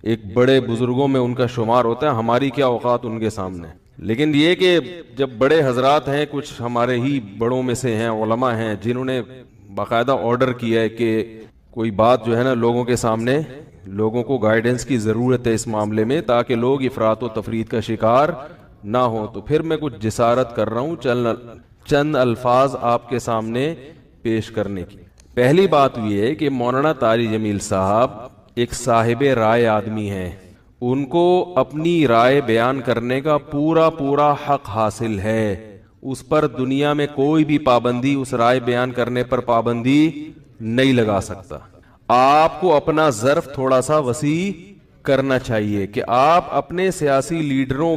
ایک بڑے بزرگوں میں ان کا شمار ہوتا ہے، ہماری کیا اوقات ان کے سامنے. لیکن یہ کہ جب بڑے حضرات ہیں، کچھ ہمارے ہی بڑوں میں سے ہیں، علماء ہیں جنہوں نے باقاعدہ آرڈر کیا ہے کہ کوئی بات جو ہے نا لوگوں کے سامنے، لوگوں کو گائیڈنس کی ضرورت ہے اس معاملے میں تاکہ لوگ افراط و تفریط کا شکار نہ ہو، تو پھر میں کچھ جسارت کر رہا ہوں چند الفاظ آپ کے سامنے پیش کرنے کی. پہلی بات یہ ہے کہ مولانا طاری جمیل صاحب ایک صاحب رائے آدمی ہیں، ان کو اپنی رائے بیان کرنے کا پورا حق حاصل ہے. اس پر دنیا میں کوئی بھی پابندی، اس رائے بیان کرنے پر پابندی نہیں لگا سکتا. آپ کو اپنا ظرف تھوڑا سا وسیع کرنا چاہیے کہ آپ اپنے سیاسی لیڈروں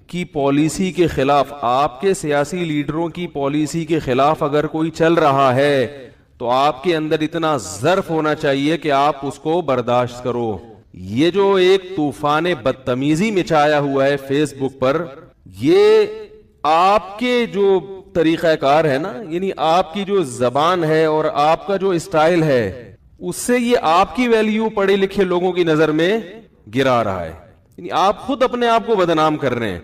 کی پالیسی کے خلاف، آپ کے سیاسی لیڈروں کی پالیسی کے خلاف اگر کوئی چل رہا ہے تو آپ کے اندر اتنا ظرف ہونا چاہیے کہ آپ اس کو برداشت کرو. یہ جو ایک طوفان بدتمیزی مچایا ہوا ہے فیس بک پر، یہ آپ کے جو طریقہ کار ہے نا، یعنی آپ کی جو زبان ہے اور آپ کا جو اسٹائل ہے، اس سے یہ آپ کی ویلیو پڑھے لکھے لوگوں کی نظر میں گرا رہا ہے. یعنی آپ خود اپنے آپ کو بدنام کر رہے ہیں.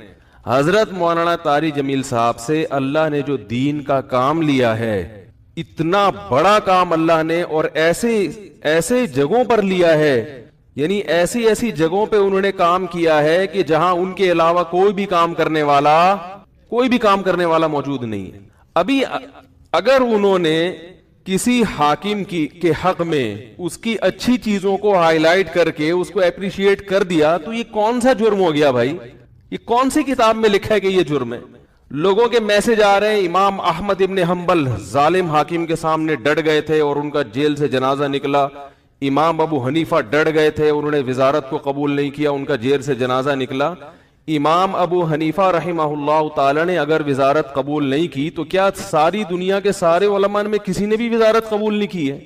حضرت مولانا طاری جمیل صاحب سے اللہ نے جو دین کا کام لیا ہے، اتنا بڑا کام اللہ نے، اور ایسے جگہوں پر لیا ہے، یعنی ایسی جگہوں پہ انہوں نے کام کیا ہے کہ جہاں ان کے علاوہ کوئی بھی کام کرنے والا موجود نہیں ہے. ابھی اگر انہوں نے کسی حاکم کے حق میں اس کی اچھی چیزوں کو ہائی لائٹ کر کے اس کو اپریشیٹ کر دیا تو یہ کون سا جرم ہو گیا بھائی؟ یہ کون سی کتاب میں لکھا ہے کہ یہ جرم ہے؟ لوگوں کے میسج آ رہے ہیں، امام احمد ابن حنبل ظالم حاکم کے سامنے ڈٹ گئے تھے اور ان کا جیل سے جنازہ نکلا. امام ابو حنیفہ ڈٹ گئے تھے، انہوں نے وزارت کو قبول نہیں کیا، ان کا جیل سے جنازہ نکلا. امام ابو حنیفہ رحمہ اللہ تعالی نے اگر وزارت قبول نہیں کی تو کیا ساری دنیا کے سارے علماء میں کسی نے بھی وزارت قبول نہیں کی ہے؟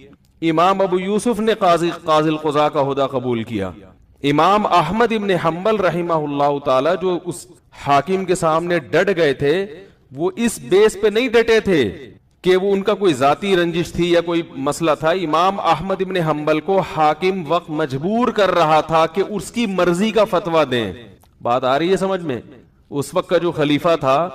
امام ابو یوسف نے قاضی القضاء کا عہدہ قبول کیا. امام احمد ابن حنبل رحمہ اللہ تعالی جو اس حاکم کے سامنے ڈٹ گئے تھے، وہ اس بیس پہ نہیں ڈٹے تھے کہ وہ ان کا کوئی ذاتی رنجش تھی یا کوئی مسئلہ تھا. امام احمد ابن حنبل کو حاکم وقت مجبور کر رہا تھا کہ اس کی مرضی کا فتویٰ دیں. بات آ رہی ہے سمجھ میں؟ اس وقت کا جو خلیفہ تھا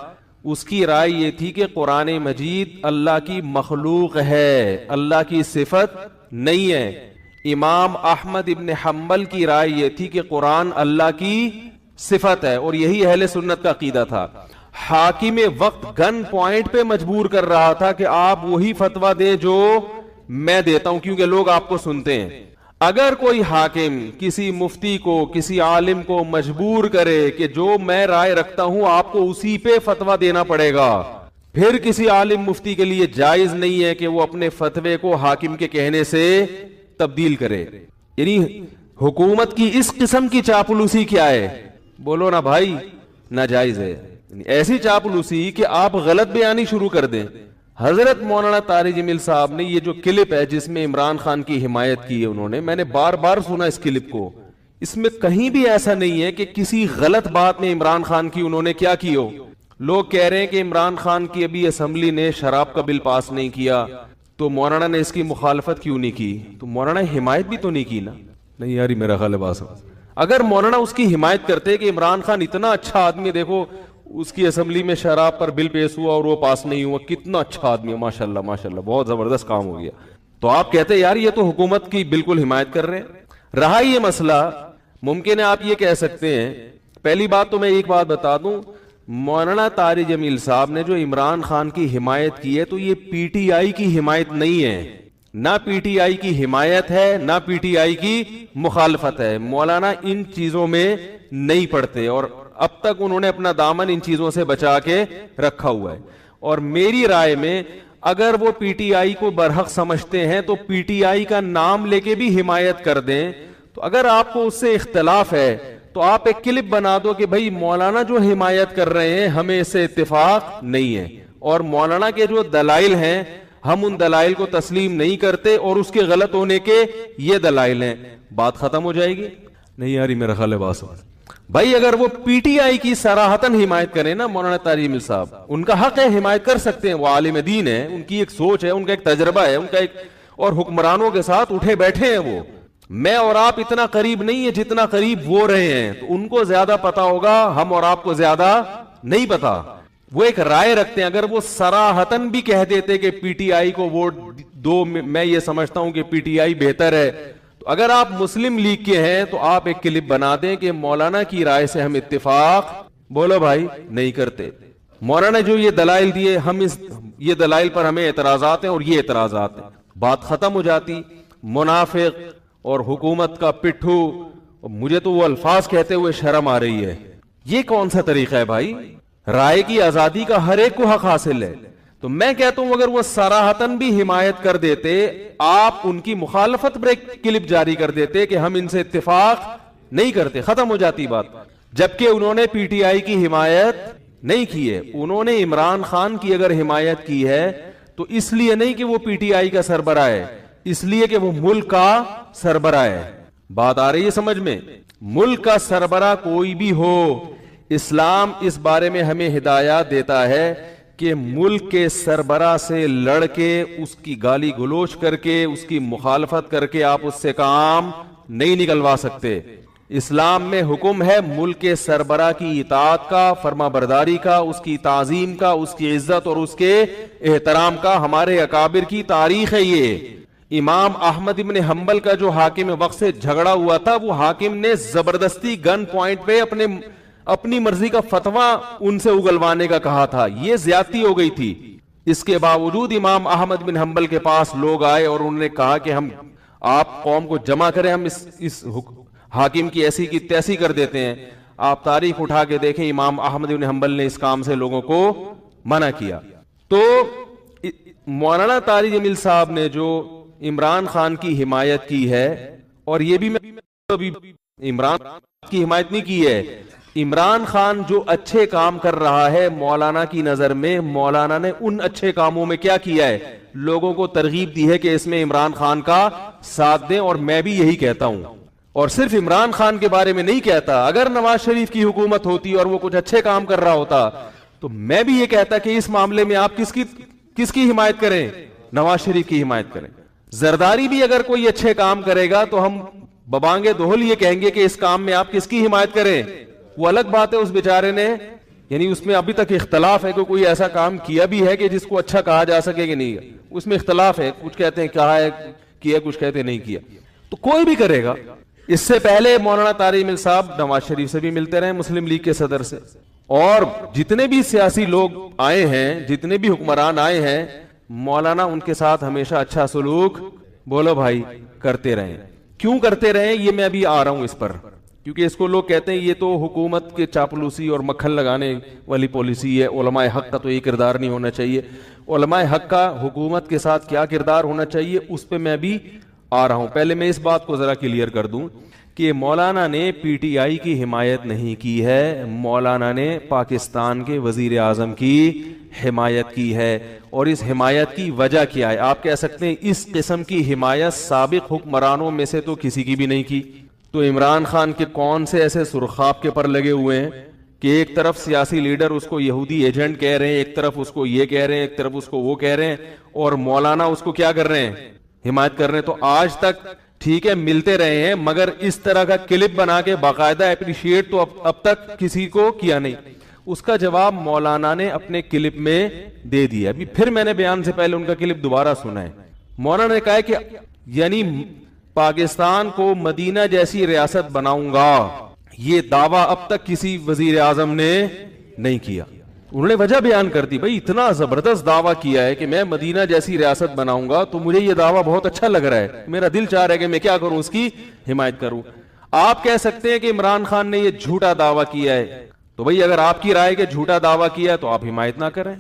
اس کی رائے یہ تھی کہ قرآن مجید اللہ کی مخلوق ہے، اللہ کی صفت نہیں ہے. امام احمد ابن حنبل کی رائے یہ تھی کہ قرآن اللہ کی صفت ہے، اور یہی اہل سنت کا عقیدہ تھا. حاکم وقت گن پوائنٹ پہ مجبور کر رہا تھا کہ آپ وہی فتویٰ دیں جو میں دیتا ہوں، کیونکہ لوگ آپ کو سنتے ہیں. اگر کوئی حاکم کسی مفتی کو، کسی عالم کو مجبور کرے کہ جو میں رائے رکھتا ہوں آپ کو اسی پہ فتویٰ دینا پڑے گا، پھر کسی عالم مفتی کے لیے جائز نہیں ہے کہ وہ اپنے فتوے کو حاکم کے کہنے سے تبدیل کرے. یعنی حکومت کی اس قسم کی چاپلوسی کیا ہے؟ بولو نا بھائی، ناجائز ہے. ایسی چاپلوسی کہ آپ غلط بیانی شروع کر دیں. حضرت مولانا طاری جمیل صاحب نے یہ جو کلپ ہے جس میں عمران خان کی حمایت کی ہے انہوں نے، میں نے بار بار سنا اس کلپ کو، اس میں کہیں بھی ایسا نہیں ہے کہ کسی غلط بات میں عمران خان کی انہوں نے کیا کی ہو. لوگ کہہ رہے ہیں کہ عمران خان کی ابھی اسمبلی نے شراب کا بل پاس نہیں کیا تو مولانا نے اس کی مخالفت کیوں نہیں کی؟ تو مولانا حمایت بھی تو نہیں کی نا. نہیں یاری میرا خیال ہے بات، اگر مولانا اس کی حمایت کرتے کہ عمران خان اتنا اچھا آدمی، دیکھو اس کی اسمبلی میں شراب پر بل پیش ہوا اور وہ پاس نہیں ہوا، کتنا اچھا آدمی ہے، ماشاءاللہ ماشاءاللہ بہت زبردست کام ہو گیا، تو آپ کہتے یار یہ تو حکومت کی بالکل حمایت کر رہے ہیں. رہا یہ مسئلہ، ممکن ہے آپ یہ کہہ سکتے ہیں، پہلی بات تو میں ایک بات بتا دوں، مولانا طاری جمیل صاحب نے جو عمران خان کی حمایت کی ہے تو یہ پی ٹی آئی کی حمایت نہیں ہے، نہ پی ٹی آئی کی حمایت ہے نہ پی ٹی آئی کی مخالفت ہے. مولانا ان چیزوں میں نہیں پڑتے اور اب تک انہوں نے اپنا دامن ان چیزوں سے بچا کے رکھا ہوا ہے. اور میری رائے میں اگر وہ پی ٹی آئی کو برحق سمجھتے ہیں تو پی ٹی آئی کا نام لے کے بھی حمایت کر دیں. تو اگر آپ کو اس سے اختلاف ہے تو آپ ایک کلپ بنا دو کہ بھائی مولانا جو حمایت کر رہے ہیں ہمیں اس سے اتفاق نہیں ہے، اور مولانا کے جو دلائل ہیں ہم ان دلائل کو تسلیم نہیں کرتے اور اس کے غلط ہونے کے یہ دلائل ہیں. بات ختم ہو جائے گی. نہیں یاری میرا خیال ہے بات بھائی، اگر وہ پی ٹی آئی کی صراحتاً حمایت کریں نا مولانا طاری جمیل صاحب، ان کا حق ہے، حمایت کر سکتے ہیں، وہ عالم دین ہے، ان کی ایک سوچ ہے، ان کا ایک تجربہ ہے، ان کا ایک، اور حکمرانوں کے ساتھ اٹھے بیٹھے ہیں وہ. میں اور آپ اتنا قریب نہیں ہے جتنا قریب وہ رہے ہیں, تو ان کو زیادہ پتا ہوگا, ہم اور آپ کو زیادہ نہیں پتا. وہ ایک رائے رکھتے ہیں. اگر وہ صراحتاً بھی کہہ دیتے کہ پی ٹی آئی کو ووٹ دو, میں یہ سمجھتا ہوں کہ پی ٹی آئی بہتر ہے, تو اگر آپ مسلم لیگ کے ہیں تو آپ ایک کلپ بنا دیں کہ مولانا کی رائے سے ہم اتفاق, بولو بھائی, نہیں کرتے. مولانا جو یہ دلائل دیے, ہم یہ دلائل پر ہمیں اعتراضات ہیں اور یہ اعتراضات ہیں, بات ختم ہو جاتی. منافق اور حکومت کا پٹھو, مجھے تو وہ الفاظ کہتے ہوئے شرم آ رہی ہے. یہ کون سا طریقہ ہے بھائی؟ رائے کی آزادی کا ہر ایک کو حق حاصل ہے. تو میں کہتا ہوں اگر وہ صراحتاً بھی حمایت کر دیتے, آپ ان کی مخالفت پر ایک کلپ جاری کر دیتے کہ ہم ان سے اتفاق نہیں کرتے, ختم ہو جاتی بات. جبکہ انہوں نے پی ٹی آئی کی حمایت نہیں کی ہے, انہوں نے عمران خان کی اگر حمایت کی ہے تو اس لیے نہیں کہ وہ پی ٹی آئی کا سربراہ ہے, اس لیے کہ وہ ملک کا سربراہ ہے. بات آ رہی ہے سمجھ میں؟ ملک کا سربراہ کوئی بھی ہو, اسلام اس بارے میں ہمیں ہدایات دیتا ہے کہ ملک کے سربراہ سے لڑ کے, اس کی گالی گلوچ کر کے, اس کی مخالفت کر کے آپ اس سے کام نہیں نکلوا سکتے. اسلام میں حکم ہے ملک کے سربراہ کی اطاعت کا, فرما برداری کا, اس کی تعظیم کا, اس کی عزت اور اس کے احترام کا. ہمارے اکابر کی تاریخ ہے یہ. امام احمد ابن حنبل کا جو حاکم وقت سے جھگڑا ہوا تھا, وہ حاکم نے زبردستی گن پوائنٹ پہ اپنی مرضی کا فتویٰ ان سے اگلوانے کا کہا تھا. یہ زیادتی ہو گئی تھی. اس کے باوجود امام احمد بن حنبل کے پاس لوگ آئے اور انہوں نے کہا کہ ہم, آپ قوم کو جمع کریں, ہم اس حاکم کی ایسی کی تیسی کر دیتے ہیں. آپ تاریخ اٹھا کے دیکھیں, امام احمد بن حنبل نے اس کام سے لوگوں کو منع کیا. تو مولانا طارق جمیل صاحب نے جو عمران خان کی حمایت کی ہے, اور یہ بھی میں عمران کی حمایت نہیں کی ہے, عمران خان جو اچھے کام کر رہا ہے مولانا کی نظر میں, مولانا نے ان اچھے کاموں میں کیا کیا ہے, لوگوں کو ترغیب دی ہے کہ اس میں عمران خان کا ساتھ دیں. اور میں بھی یہی کہتا ہوں, اور صرف عمران خان کے بارے میں نہیں کہتا. اگر نواز شریف کی حکومت ہوتی اور وہ کچھ اچھے کام کر رہا ہوتا تو میں بھی یہ کہتا کہ اس معاملے میں آپ کس کی حمایت کریں, نواز شریف کی حمایت کریں. زرداری بھی اگر کوئی اچھے کام کرے گا تو ہم ببانگے دوہل یہ کہیں گے کہ اس کام میں آپ کس کی حمایت کریں. وہ الگ بات ہے, اس بیچارے نے, یعنی اس میں ابھی تک اختلاف ہے کہ کوئی ایسا کام کیا بھی ہے کہ جس کو اچھا کہا جا سکے کہ نہیں, اس میں اختلاف ہے. کچھ کہتے ہیں کہا ہے کیا, کچھ کہتے ہیں نہیں کیا. تو کوئی بھی کرے گا. اس سے پہلے مولانا طارق جمیل صاحب نواز شریف سے بھی ملتے رہے, مسلم لیگ کے صدر سے, اور جتنے بھی سیاسی لوگ آئے ہیں, جتنے بھی حکمران آئے ہیں, مولانا ان کے ساتھ ہمیشہ اچھا سلوک, بولو بھائی, کرتے رہے. کیوں کرتے رہے یہ میں ابھی آ رہا ہوں اس پر, کیونکہ اس کو لوگ کہتے ہیں یہ تو حکومت کے چاپلوسی اور مکھن لگانے والی پالیسی ہے. علماء حق کا تو یہ کردار نہیں ہونا چاہیے. علماء حق کا حکومت کے ساتھ کیا کردار ہونا چاہیے اس پہ میں بھی آ رہا ہوں. پہلے میں اس بات کو ذرا کلیئر کر دوں کہ مولانا نے پی ٹی آئی کی حمایت نہیں کی ہے, مولانا نے پاکستان کے وزیر اعظم کی حمایت کی ہے. اور اس حمایت کی وجہ کیا ہے؟ آپ کہہ سکتے ہیں اس قسم کی حمایت سابق حکمرانوں میں سے تو کسی کی بھی نہیں کی. تو عمران خان کے کون سے ایسے سرخاب کے پر لگے ہوئے ہیں کہ ایک طرف سیاسی لیڈر اس کو یہودی ایجنٹ کہہ رہے ہیں, ایک طرف اس کو یہ کہہ رہے ہیں, ایک طرف اس کو وہ کہہ رہے ہیں, اور مولانا اس کو کیا کر رہے ہیں, حمایت کر رہے ہیں. تو آج تک ٹھیک ہے ملتے رہے ہیں, مگر اس طرح کا کلپ بنا کے باقاعدہ اپریشیٹ تو اب تک کسی کو کیا نہیں. اس کا جواب مولانا نے اپنے کلپ میں دے دیا. ابھی پھر میں نے بیان سے پہلے ان کا کلپ دوبارہ سنا ہے. مولانا نے کہا کہ یعنی پاکستان کو مدینہ جیسی ریاست بناؤں گا, یہ دعویٰ اب تک کسی وزیر اعظم نے نہیں کیا. انہوں نے وجہ بیان کر دی, بھائی اتنا زبردست دعویٰ کیا ہے کہ میں مدینہ جیسی ریاست بناؤں گا, تو مجھے یہ دعویٰ بہت اچھا لگ رہا ہے, میرا دل چاہ رہا ہے کہ میں کیا کروں, اس کی حمایت کروں. آپ کہہ سکتے ہیں کہ عمران خان نے یہ جھوٹا دعویٰ کیا ہے, تو بھائی اگر آپ کی رائے کہ جھوٹا دعویٰ کیا ہے تو آپ حمایت نہ کریں.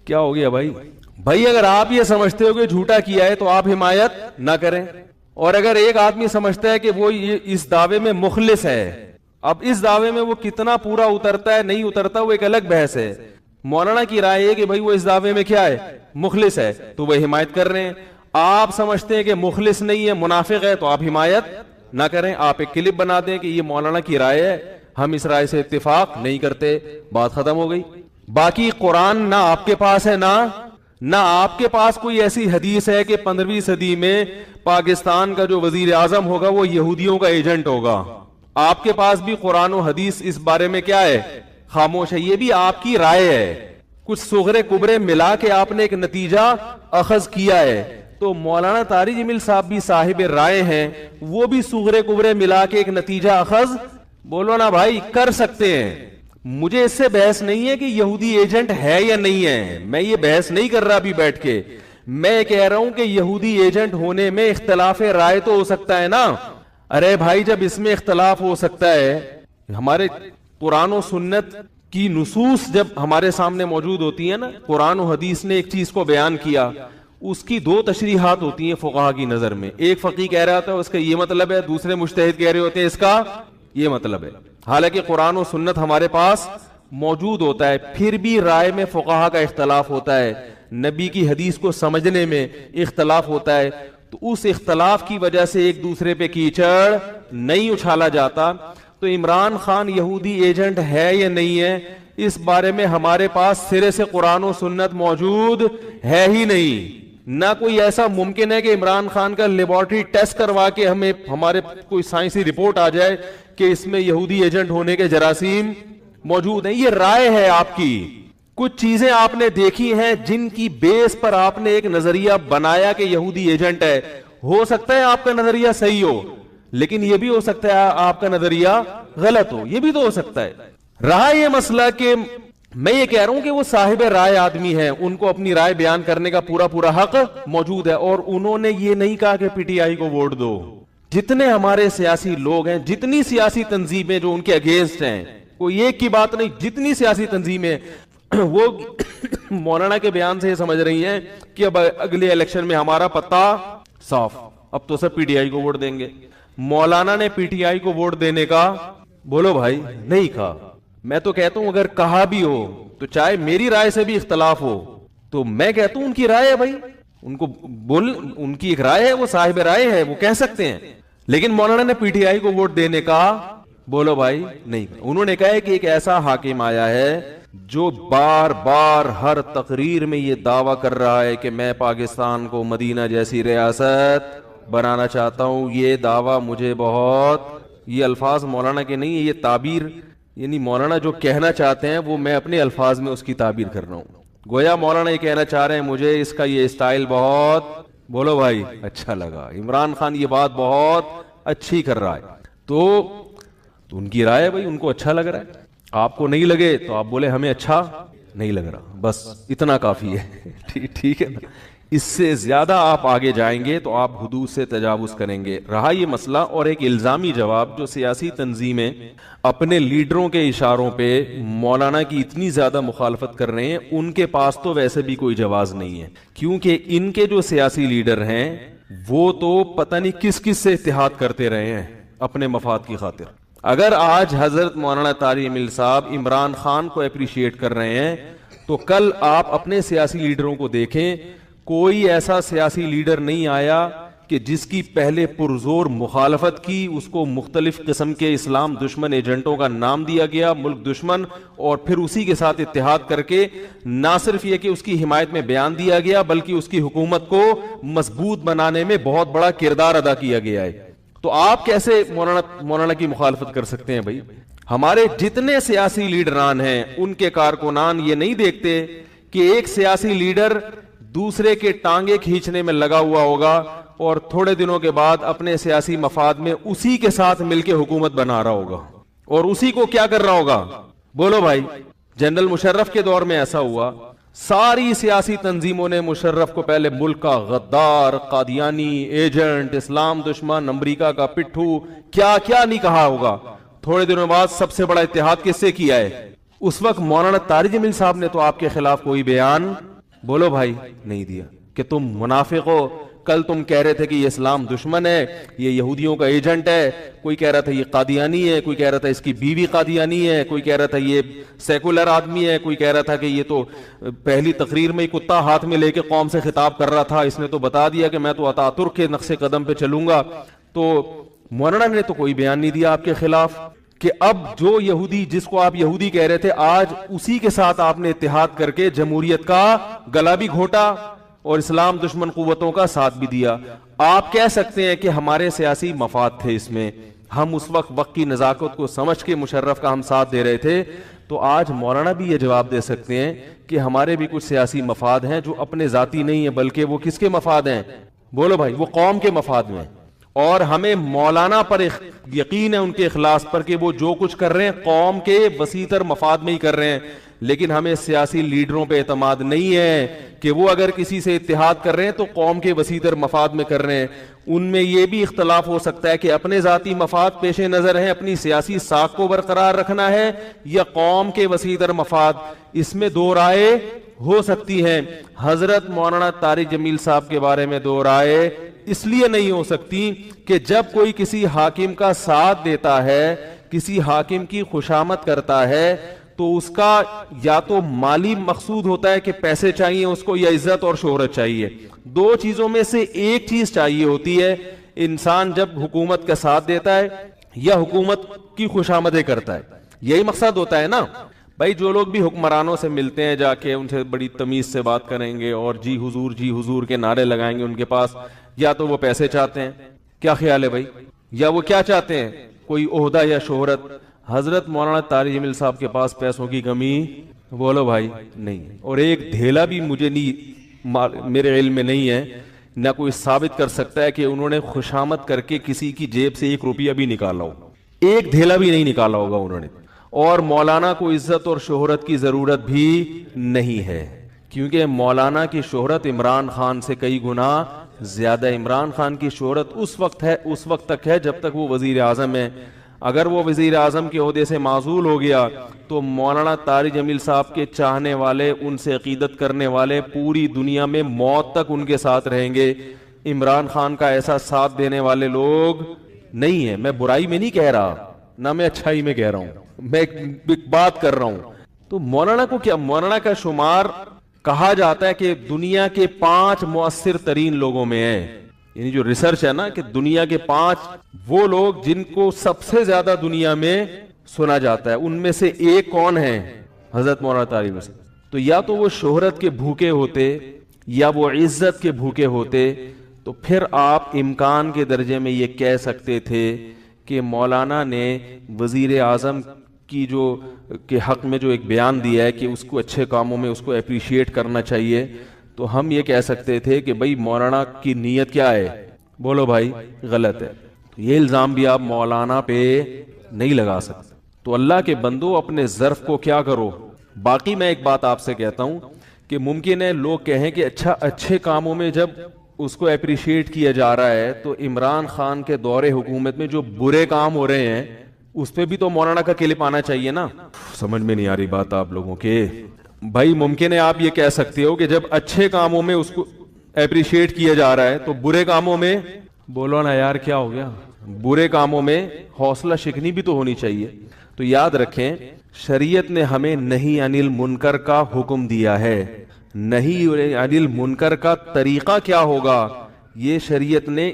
کیا ہو گیا بھائی اگر آپ یہ سمجھتے ہو کہ جھوٹا کیا ہے تو آپ حمایت نہ کریں. اور اگر ایک آدمی سمجھتا ہے کہ وہ اس دعوے میں مخلص ہے, اب اس دعوے میں وہ کتنا پورا اترتا ہے نہیں اترتا وہ ایک الگ بحث ہے. مولانا کی رائے ہے کہ بھائی وہ اس دعوے میں کیا ہے, مخلص ہے, تو وہ حمایت کر رہے ہیں. آپ سمجھتے ہیں کہ مخلص نہیں ہے, منافق ہے, تو آپ حمایت نہ کریں. آپ ایک کلپ بنا دیں کہ یہ مولانا کی رائے ہے, ہم اس رائے سے اتفاق نہیں کرتے, بات ختم ہو گئی. باقی قرآن نہ آپ کے پاس ہے نہ نہ آپ کے پاس کوئی ایسی حدیث ہے کہ 15ویں صدی میں پاکستان کا جو وزیر اعظم ہوگا وہ یہودیوں کا ایجنٹ ہوگا. آپ کے پاس بھی قرآن و حدیث اس بارے میں کیا ہے؟ خاموش ہے. یہ بھی آپ کی رائے ہے, کچھ صغرے کبرے ملا کے آپ نے ایک نتیجہ اخذ کیا ہے. تو مولانا طارق جمیل صاحب بھی صاحب رائے ہیں, وہ بھی صغرے کبرے ملا کے ایک نتیجہ اخذ بولو نا بھائی کر سکتے ہیں. مجھے اس سے بحث نہیں ہے کہ یہودی ایجنٹ ہے یا نہیں ہے, میں یہ بحث نہیں کر رہا ابھی بیٹھ کے. میں کہہ رہا ہوں کہ یہودی ایجنٹ ہونے میں اختلاف رائے تو ہو سکتا ہے نا. ارے بھائی جب اس میں اختلاف ہو سکتا ہے, ہمارے قرآن و سنت کی نصوص جب ہمارے سامنے موجود ہوتی ہیں نا, قرآن و حدیث نے ایک چیز کو بیان کیا, اس کی دو تشریحات ہوتی ہیں فقہا کی نظر میں. ایک فقیہ کہہ رہا تھا اس کا یہ مطلب ہے, دوسرے مجتہد کہہ رہے ہوتے ہیں اس کا یہ مطلب ہے. حالانکہ قرآن و سنت ہمارے پاس موجود ہوتا ہے, پھر بھی رائے میں فقہا کا اختلاف ہوتا ہے, نبی کی حدیث کو سمجھنے میں اختلاف ہوتا ہے. تو اس اختلاف کی وجہ سے ایک دوسرے پہ کیچڑ نہیں اچھالا جاتا. تو عمران خان یہودی ایجنٹ ہے یا نہیں ہے, اس بارے میں ہمارے پاس سرے سے قرآن و سنت موجود ہے ہی نہیں. نہ کوئی ایسا ممکن ہے کہ عمران خان کا لیبارٹری ٹیسٹ کروا کے ہمیں ہمارے کوئی سائنسی رپورٹ آ جائے کہ اس میں یہودی ایجنٹ ہونے کے جراثیم موجود ہیں. یہ رائے ہے آپ کی, کچھ چیزیں آپ نے دیکھی ہیں جن کی بیس پر آپ نے ایک نظریہ بنایا کہ یہودی ایجنٹ ہے. ہو سکتا ہے آپ کا نظریہ صحیح ہو, لیکن یہ بھی ہو سکتا ہے آپ کا نظریہ غلط ہو, یہ بھی تو ہو سکتا ہے. رہا یہ مسئلہ کہ میں یہ کہہ رہا ہوں کہ وہ صاحب رائے آدمی ہیں, ان کو اپنی رائے بیان کرنے کا پورا حق موجود ہے, اور انہوں نے یہ نہیں کہا کہ پی ٹی آئی کو ووٹ دو. جتنے ہمارے سیاسی لوگ ہیں, جتنی سیاسی تنظیمیں جو ان کے اگینسٹ ہیں, کوئی ایک کی بات نہیں, جتنی سیاسی تنظیمیں وہ مولانا کے بیان سے یہ سمجھ رہی ہیں کہ اب اگلے الیکشن میں ہمارا پتہ صاف, اب تو سب پی ٹی آئی کو ووٹ دیں گے. مولانا نے پی ٹی آئی کو ووٹ دینے کا بولو بھائی نہیں کہا. میں تو کہتا ہوں اگر کہا بھی ہو تو چاہے میری رائے سے بھی اختلاف ہو, تو میں کہتا ہوں ان کی رائے ہے بھائی, ان کو بول, ان کی ایک رائے ہے, وہ صاحب رائے ہے, وہ کہہ سکتے ہیں. لیکن مولانا نے پی ٹی آئی کو ووٹ دینے کا بولو بھائی نہیں. انہوں نے کہا کہ ایک ایسا حاکم آیا ہے جو بار بار ہر تقریر میں یہ دعویٰ کر رہا ہے کہ میں پاکستان کو مدینہ جیسی ریاست بنانا چاہتا ہوں. یہ دعویٰ مجھے بہت, یہ الفاظ مولانا کے نہیں, یہ تعبیر یعنی مولانا جو کہنا چاہتے ہیں وہ میں اپنے الفاظ میں اس کی تعبیر کر رہا ہوں. گویا مولانا یہ کہنا چاہ رہے ہیں مجھے اس کا یہ اسٹائل بہت بولو بھائی اچھا لگا, عمران خان یہ بات بہت اچھی کر رہا ہے. تو ان کی رائے ہے بھائی, ان کو اچھا لگ رہا ہے. آپ کو نہیں لگے تو آپ بولے ہمیں اچھا نہیں لگ رہا, بس اتنا کافی ہے. ٹھیک ہے نا, اس سے زیادہ آپ آگے جائیں گے تو آپ حدود سے تجاوز کریں گے. رہا یہ مسئلہ اور ایک الزامی جواب, جو سیاسی تنظیمیں اپنے لیڈروں کے اشاروں پہ مولانا کی اتنی زیادہ مخالفت کر رہے ہیں, ان کے پاس تو ویسے بھی کوئی جواز نہیں ہے, کیونکہ ان کے جو سیاسی لیڈر ہیں وہ تو پتہ نہیں کس کس سے اتحاد کرتے رہے ہیں اپنے مفاد کی خاطر. اگر آج حضرت مولانا طارق جمیل صاحب عمران خان کو اپریشیٹ کر رہے ہیں, تو کل آپ اپنے سیاسی لیڈروں کو دیکھیں, کوئی ایسا سیاسی لیڈر نہیں آیا کہ جس کی پہلے پرزور مخالفت کی, اس کو مختلف قسم کے اسلام دشمن ایجنٹوں کا نام دیا گیا, ملک دشمن, اور پھر اسی کے ساتھ اتحاد کر کے نہ صرف یہ کہ اس کی حمایت میں بیان دیا گیا, بلکہ اس کی حکومت کو مضبوط بنانے میں بہت بڑا کردار ادا کیا گیا ہے. تو آپ کیسے مولانا کی مخالفت کر سکتے ہیں بھائی؟ ہمارے جتنے سیاسی لیڈران ہیں ان کے کارکنان یہ نہیں دیکھتے کہ ایک سیاسی لیڈر دوسرے کے ٹانگے کھینچنے میں لگا ہوا ہوگا اور تھوڑے دنوں کے بعد اپنے سیاسی مفاد میں اسی کے ساتھ مل کے حکومت بنا رہا ہوگا, اور اسی کو کیا کر رہا ہوگا بولو بھائی. جنرل مشرف کے دور میں ایسا ہوا, ساری سیاسی تنظیموں نے مشرف کو پہلے ملک کا غدار, قادیانی, ایجنٹ, اسلام دشمن, امریکہ کا پٹھو, کیا کیا نہیں کہا ہوگا. تھوڑے دنوں بعد سب سے بڑا اتحاد کس سے کیا ہے؟ اس وقت مولانا طارق جمیل صاحب نے تو آپ کے خلاف کوئی بیان بولو بھائی نہیں دیا کہ تم منافق ہو. کل تم کہہ رہے تھے کہ یہ اسلام دشمن ہے, یہ یہودیوں کا ایجنٹ ہے, کوئی کہہ رہا تھا یہ قادیانی ہے, کوئی کہہ رہا تھا اس کی بیوی قادیانی ہے, کوئی کہہ رہا تھا یہ سیکولر آدمی ہے, کوئی کہہ رہا تھا کہ یہ تو پہلی تقریر میں ہی کتا ہاتھ میں لے کے قوم سے خطاب کر رہا تھا, اس نے تو بتا دیا کہ میں تو اتاترک کے نقش قدم پہ چلوں گا. تو مولانا نے تو کوئی بیان نہیں دیا آپ کے خلاف. کہ اب جو یہودی جس کو آپ یہودی کہہ رہے تھے آج اسی کے ساتھ آپ نے اتحاد کر کے جمہوریت کا گلا بھی گھونٹا اور اسلام دشمن قوتوں کا ساتھ بھی دیا. آپ کہہ سکتے ہیں کہ ہمارے سیاسی مفاد تھے اس میں, ہم اس وقت کی نزاکت کو سمجھ کے مشرف کا ہم ساتھ دے رہے تھے, تو آج مولانا بھی یہ جواب دے سکتے ہیں کہ ہمارے بھی کچھ سیاسی مفاد ہیں جو اپنے ذاتی نہیں ہیں بلکہ وہ کس کے مفاد ہیں؟ بولو بھائی, وہ قوم کے مفاد میں. اور ہمیں مولانا پر یقین ہے ان کے اخلاص پر کہ وہ جو کچھ کر رہے ہیں قوم کے وسیع تر مفاد میں ہی کر رہے ہیں, لیکن ہمیں سیاسی لیڈروں پہ اعتماد نہیں ہے کہ وہ اگر کسی سے اتحاد کر رہے ہیں تو قوم کے وسیع تر مفاد میں کر رہے ہیں. ان میں یہ بھی اختلاف ہو سکتا ہے کہ اپنے ذاتی مفاد پیش نظر ہیں, اپنی سیاسی ساکھ کو برقرار رکھنا ہے, یا قوم کے وسیع تر مفاد. اس میں دو رائے ہو سکتی ہیں. حضرت مولانا طارق جمیل صاحب کے بارے میں دو رائے اس لیے نہیں ہو سکتی کہ جب کوئی کسی حاکم کا ساتھ دیتا ہے, کسی حاکم کی خوشامد کرتا ہے, تو اس کا یا تو مالی مقصود ہوتا ہے کہ پیسے چاہیے اس کو, یا عزت اور شہرت چاہیے. دو چیزوں میں سے ایک چیز چاہیے ہوتی ہے انسان جب حکومت کا ساتھ دیتا ہے یا حکومت کی خوشامدیں کرتا ہے. یہی مقصد ہوتا ہے نا بھائی. جو لوگ بھی حکمرانوں سے ملتے ہیں جا کے ان سے بڑی تمیز سے بات کریں گے اور جی حضور کے نعرے لگائیں گے, ان کے پاس یا تو وہ پیسے چاہتے ہیں, کیا خیال ہے بھائی, یا وہ کیا چاہتے ہیں, کوئی عہدہ یا شہرت. حضرت مولانا طارق جمیل صاحب کے پاس پیسوں کی کمی بولو بھائی نہیں, اور ایک دھیلا بھی مجھے میرے علم میں نہیں ہے, نہ کوئی ثابت کر سکتا ہے کہ انہوں نے خوشامد کر کے کسی کی جیب سے 1 روپیہ بھی نکالا ہو, ایک دھیلا بھی نہیں نکالا ہوگا انہوں نے. اور مولانا کو عزت اور شہرت کی ضرورت بھی نہیں ہے, کیونکہ مولانا کی شہرت عمران خان سے کئی گنا زیادہ. عمران خان کی شہرت اس وقت تک ہے جب تک وہ وزیر اعظم ہے. اگر وہ وزیر اعظم کے عہدے سے معزول ہو گیا تو مولانا طارق جمیل صاحب کے چاہنے والے, ان سے عقیدت کرنے والے پوری دنیا میں موت تک ان کے ساتھ رہیں گے. عمران خان کا ایسا ساتھ دینے والے لوگ نہیں ہیں. میں برائی میں نہیں کہہ رہا, نہ میں اچھائی میں کہہ رہا ہوں, میں ایک بات کر رہا ہوں. تو مولانا کو کیا, مولانا کا شمار کہا جاتا ہے کہ دنیا کے 5 مؤثر ترین لوگوں میں ہے. یعنی جو ریسرچ ہے نا کہ دنیا کے 5 وہ لوگ جن کو سب سے زیادہ دنیا میں سنا جاتا ہے, ان میں سے ایک کون ہے؟ حضرت مولانا طارق جمیل. تو یا تو وہ شہرت کے بھوکے ہوتے یا وہ عزت کے بھوکے ہوتے, تو پھر آپ امکان کے درجے میں یہ کہہ سکتے تھے کہ مولانا نے وزیر اعظم کی کے حق میں جو ایک بیان دیا ہے کہ اس کو اچھے کاموں میں اس کو اپریشیٹ کرنا چاہیے, تو ہم یہ کہہ سکتے تھے کہ بھائی مولانا کی نیت کیا ہے, بولو بھائی, غلط ہے. تو یہ الزام بھی آپ مولانا پہ نہیں لگا سکتے. تو اللہ کے بندو اپنے ظرف کو کیا کرو. باقی میں ایک بات آپ سے کہتا ہوں کہ ممکن ہے لوگ کہیں کہ اچھے کاموں میں جب اس کو اپریشیٹ کیا جا رہا ہے تو عمران خان کے دور حکومت میں جو برے کام ہو رہے ہیں اس پہ بھی تو مولانا کا کلپ آنا چاہیے نا. سمجھ میں نہیں آ رہی بات آپ لوگوں کے بھائی. ممکن ہے آپ یہ کہہ سکتے ہو کہ جب اچھے کاموں میں اس کو اپریشیٹ کیا جا رہا ہے تو برے کاموں میں, بولو نا یار کیا ہو گیا, برے کاموں میں حوصلہ شکنی بھی تو ہونی چاہیے. تو یاد رکھیں شریعت نے ہمیں نہیں انل منکر کا حکم دیا ہے. نہیں انل منکر کا طریقہ کیا ہوگا یہ شریعت نے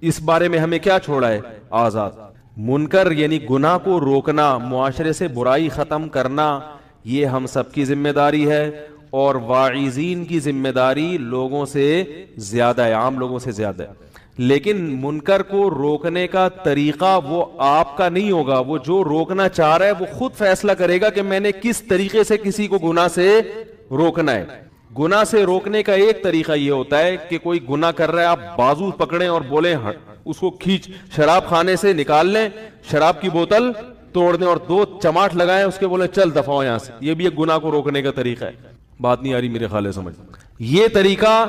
اس بارے میں ہمیں کیا چھوڑا ہے, آزاد. منکر یعنی گناہ کو روکنا, معاشرے سے برائی ختم کرنا, یہ ہم سب کی ذمہ داری ہے. اور واعظین کی ذمہ داری لوگوں سے زیادہ ہے, عام لوگوں سے زیادہ ہے. لیکن منکر کو روکنے کا طریقہ وہ آپ کا نہیں ہوگا. وہ جو روکنا چاہ رہا ہے وہ خود فیصلہ کرے گا کہ میں نے کس طریقے سے کسی کو گناہ سے روکنا ہے. گناہ سے روکنے کا ایک طریقہ یہ ہوتا ہے کہ کوئی گناہ کر رہا ہے, آپ بازو پکڑیں اور بولیں اس کو کھینچ شراب خانے سے نکال لیں, شراب کی بوتل توڑ دیں اور 2 چماٹ لگائیں, اس کے بولیں چل دفع ہو یہاں سے. یہ بھی ایک گناہ کو روکنے کا طریقہ ہے. بات نہیں آ رہی میرے خیال ہے سمجھ. یہ طریقہ,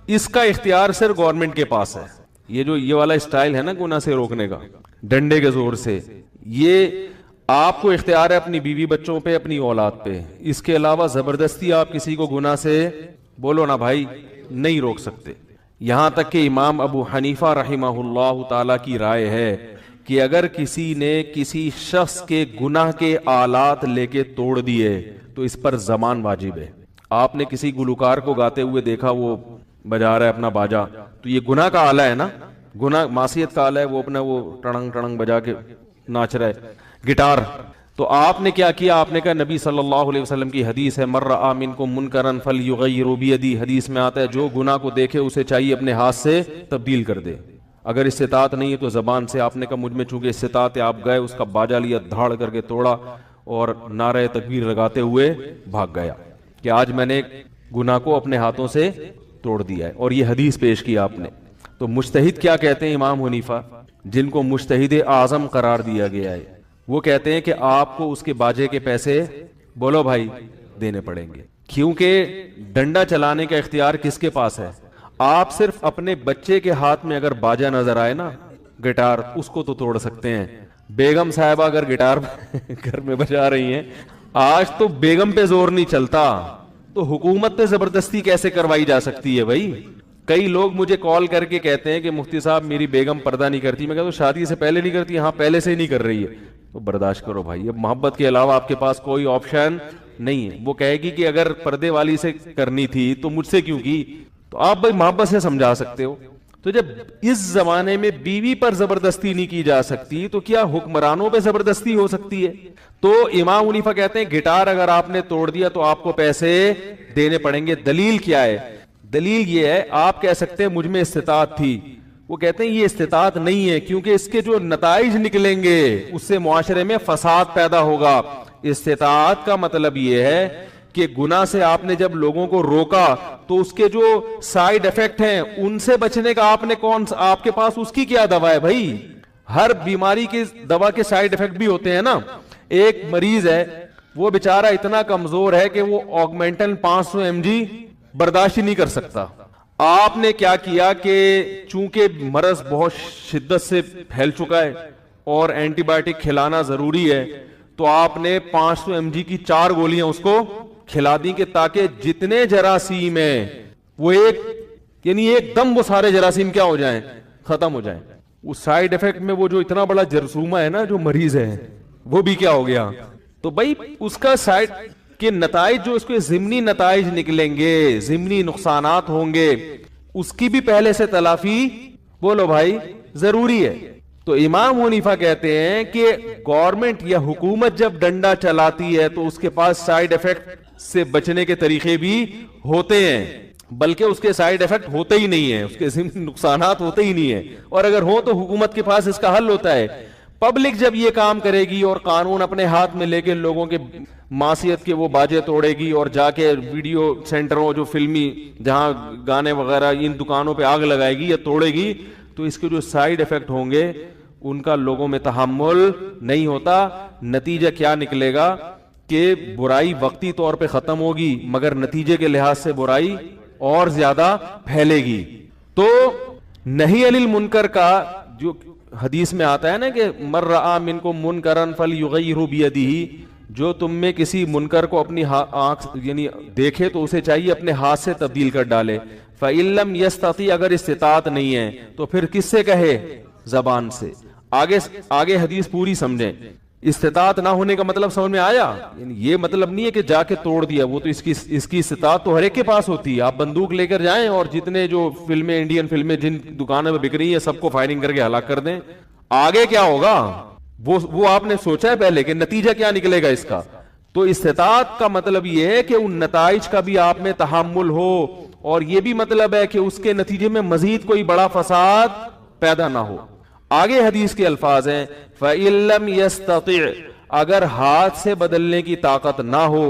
اس کا اختیار صرف گورنمنٹ کے پاس ہے. یہ والا اسٹائل ہے نا گناہ سے روکنے کا, ڈنڈے کے زور سے, یہ آپ کو اختیار ہے اپنی بیوی بچوں پہ, اپنی اولاد پہ. اس کے علاوہ زبردستی آپ کسی کو گناہ سے, بولو نا بھائی, نہیں روک سکتے. یہاں تک کہ امام ابو حنیفہ رحمہ اللہ تعالی کی رائے ہے کہ اگر کسی نے کسی شخص کے گناہ کے آلات لے کے توڑ دیے تو اس پر ضمان واجب ہے. آپ نے کسی گلوکار کو گاتے ہوئے دیکھا, وہ بجا رہا ہے اپنا باجا, تو یہ گناہ کا آلہ ہے نا, گناہ معصیت کا آلہ ہے, وہ اپنا وہ ٹڑنگ ٹڑنگ بجا کے ناچ رہا ہے گٹار. تو آپ نے کیا کیا, آپ نے کہا نبی صلی اللہ علیہ وسلم کی حدیث ہے من رأى منکم منکرا فلیغیرہ بیدہ, حدیث میں آتا ہے جو گناہ کو دیکھے اسے چاہیے اپنے ہاتھ سے تبدیل کر دے. اگر استطاعت نہیں ہے تو زبان سے. آپ نے کہا مجھ میں چونکہ استطاعت ہے, آپ گئے اس کا باجا لیا, دھاڑ کر کے توڑا اور نعرہ تکبیر لگاتے ہوئے بھاگ گیا کہ آج میں نے گناہ کو اپنے ہاتھوں سے توڑ دیا ہے. اور یہ حدیث پیش کی آپ نے. تو مجتہد کیا کہتے ہیں امام حنیفہ, جن کو مجتہد اعظم قرار دیا گیا ہے, وہ کہتے ہیں کہ آپ کو اس کے باجے کے پیسے بولو بھائی دینے پڑیں گے, کیونکہ ڈنڈا چلانے کا اختیار کس کے پاس ہے. آپ صرف اپنے بچے کے ہاتھ میں اگر باجا نظر آئے نا گٹار, اس کو تو توڑ سکتے ہیں. بیگم صاحبہ اگر گٹار گھر میں بجا رہی ہیں, آج تو بیگم پہ زور نہیں چلتا, تو حکومت پہ زبردستی کیسے کروائی جا سکتی ہے بھائی. کئی لوگ مجھے کال کر کے کہتے ہیں کہ مفتی صاحب میری بیگم پردہ نہیں کرتی. میں کہتا ہوں شادی سے پہلے نہیں کرتی, ہاں پہلے سے ہی نہیں کر رہی ہے, تو برداشت کرو بھائی. اب محبت کے علاوہ آپ کے پاس کوئی آپشن نہیں ہے. وہ کہے گی کہ اگر پردے والی سے کرنی تھی تو مجھ سے کیوں کی, تو آپ بھائی محبت سے سمجھا سکتے ہو. تو جب اس زمانے میں بیوی پر زبردستی نہیں کی جا سکتی تو کیا حکمرانوں پہ زبردستی ہو سکتی ہے. تو امام حنیفہ کہتے ہیں گٹار اگر آپ نے توڑ دیا تو آپ کو پیسے دینے پڑیں گے. دلیل کیا ہے, دلیل یہ ہے آپ کہہ سکتے ہیں مجھ میں استطاعت تھی, وہ کہتے ہیں یہ استطاعت نہیں ہے, کیونکہ اس کے جو نتائج نکلیں گے اس سے معاشرے میں فساد پیدا ہوگا. استطاعت کا مطلب یہ ہے کہ گناہ سے آپ نے جب لوگوں کو روکا تو اس کے جو سائیڈ ایفیکٹ ہیں ان سے بچنے کا آپ نے آپ کے پاس اس کی کیا دوا ہے بھائی. ہر بیماری کی دوا کے سائیڈ ایفیکٹ بھی ہوتے ہیں نا. ایک مریض ہے وہ بیچارہ اتنا کمزور ہے کہ وہ آگمنٹن 500 mg برداشت ہی نہیں کر سکتا. آپ نے کیا کیا کہ چونکہ مرض بہت شدت سے پھیل چکا ہے اور اینٹی بائیوٹک کھلانا ضروری ہے, تو آپ نے 500 mg کی 4 گولیاں اس کو کھلا دی کہ تاکہ جتنے جراثیم ہیں وہ ایک دم وہ سارے جراثیم کیا ہو جائیں, ختم ہو جائیں. اس سائیڈ ایفیکٹ میں وہ جو اتنا بڑا جرثومہ ہے نا جو مریض ہے وہ بھی کیا ہو گیا. تو بھائی اس کا سائیڈ کے نتائج جو اس کے ضمنی نتائج نکلیں گے, ضمنی نقصانات ہوں گے, اس کی بھی پہلے سے تلافی بولو بھائی ضروری ہے. تو امام حنیفہ کہتے ہیں کہ گورنمنٹ یا حکومت جب ڈنڈا چلاتی ہے تو اس کے پاس سائیڈ ایفیکٹ سے بچنے کے طریقے بھی ہوتے ہیں, بلکہ اس کے سائیڈ ایفیکٹ ہوتے ہی نہیں ہیں, اس کے نقصانات ہوتے ہی نہیں ہیں. اور اگر ہو تو حکومت کے پاس اس کا حل ہوتا ہے. پبلک جب یہ کام کرے گی اور قانون اپنے ہاتھ میں لے کے لوگوں کے معصیت کے وہ باجے توڑے گی اور جا کے ویڈیو سینٹروں جو فلمی جہاں گانے وغیرہ ان دکانوں پہ آگ لگائے گی یا توڑے گی, تو اس کے جو سائیڈ ایفیکٹ ہوں گے ان کا لوگوں میں تحمل نہیں ہوتا. نتیجہ کیا نکلے گا کہ برائی وقتی طور پہ ختم ہوگی مگر نتیجے کے لحاظ سے برائی اور زیادہ پھیلے گی. تو نہی عن المنکر کا جو حدیث میں آتا ہے نا کہ من رأى منکم منکرا فلیغیرہ بیدہ, جو تم میں کسی منکر کو اپنی آنکھ یعنی دیکھے تو اسے چاہیے اپنے ہاتھ سے تبدیل کر ڈالے. فإن لم یستطع, اگر استطاعت نہیں ہے تو پھر کس سے کہے, زبان سے. آگے حدیث پوری سمجھیں. استطاعت نہ ہونے کا مطلب سمجھ میں آیا, یعنی یہ مطلب نہیں ہے کہ جا کے توڑ دیا, وہ تو اس کی استطاعت تو ہر ایک کے پاس ہوتی ہے. آپ بندوق لے کر جائیں اور جتنے جو فلمیں انڈین فلمیں جن دکانوں میں بک رہی ہیں سب کو فائرنگ کر کے ہلاک کر دیں, آگے کیا ہوگا وہ آپ نے سوچا ہے پہلے کہ نتیجہ کیا نکلے گا اس کا. تو استطاعت کا مطلب یہ ہے کہ ان نتائج کا بھی آپ میں تحمل ہو, اور یہ بھی مطلب ہے کہ اس کے نتیجے میں مزید کوئی بڑا فساد پیدا نہ ہو. آگے حدیث کے الفاظ ہیں فَإِن لَّمْ يَسْتَطِعْ, اگر ہاتھ سے بدلنے کی طاقت نہ ہو,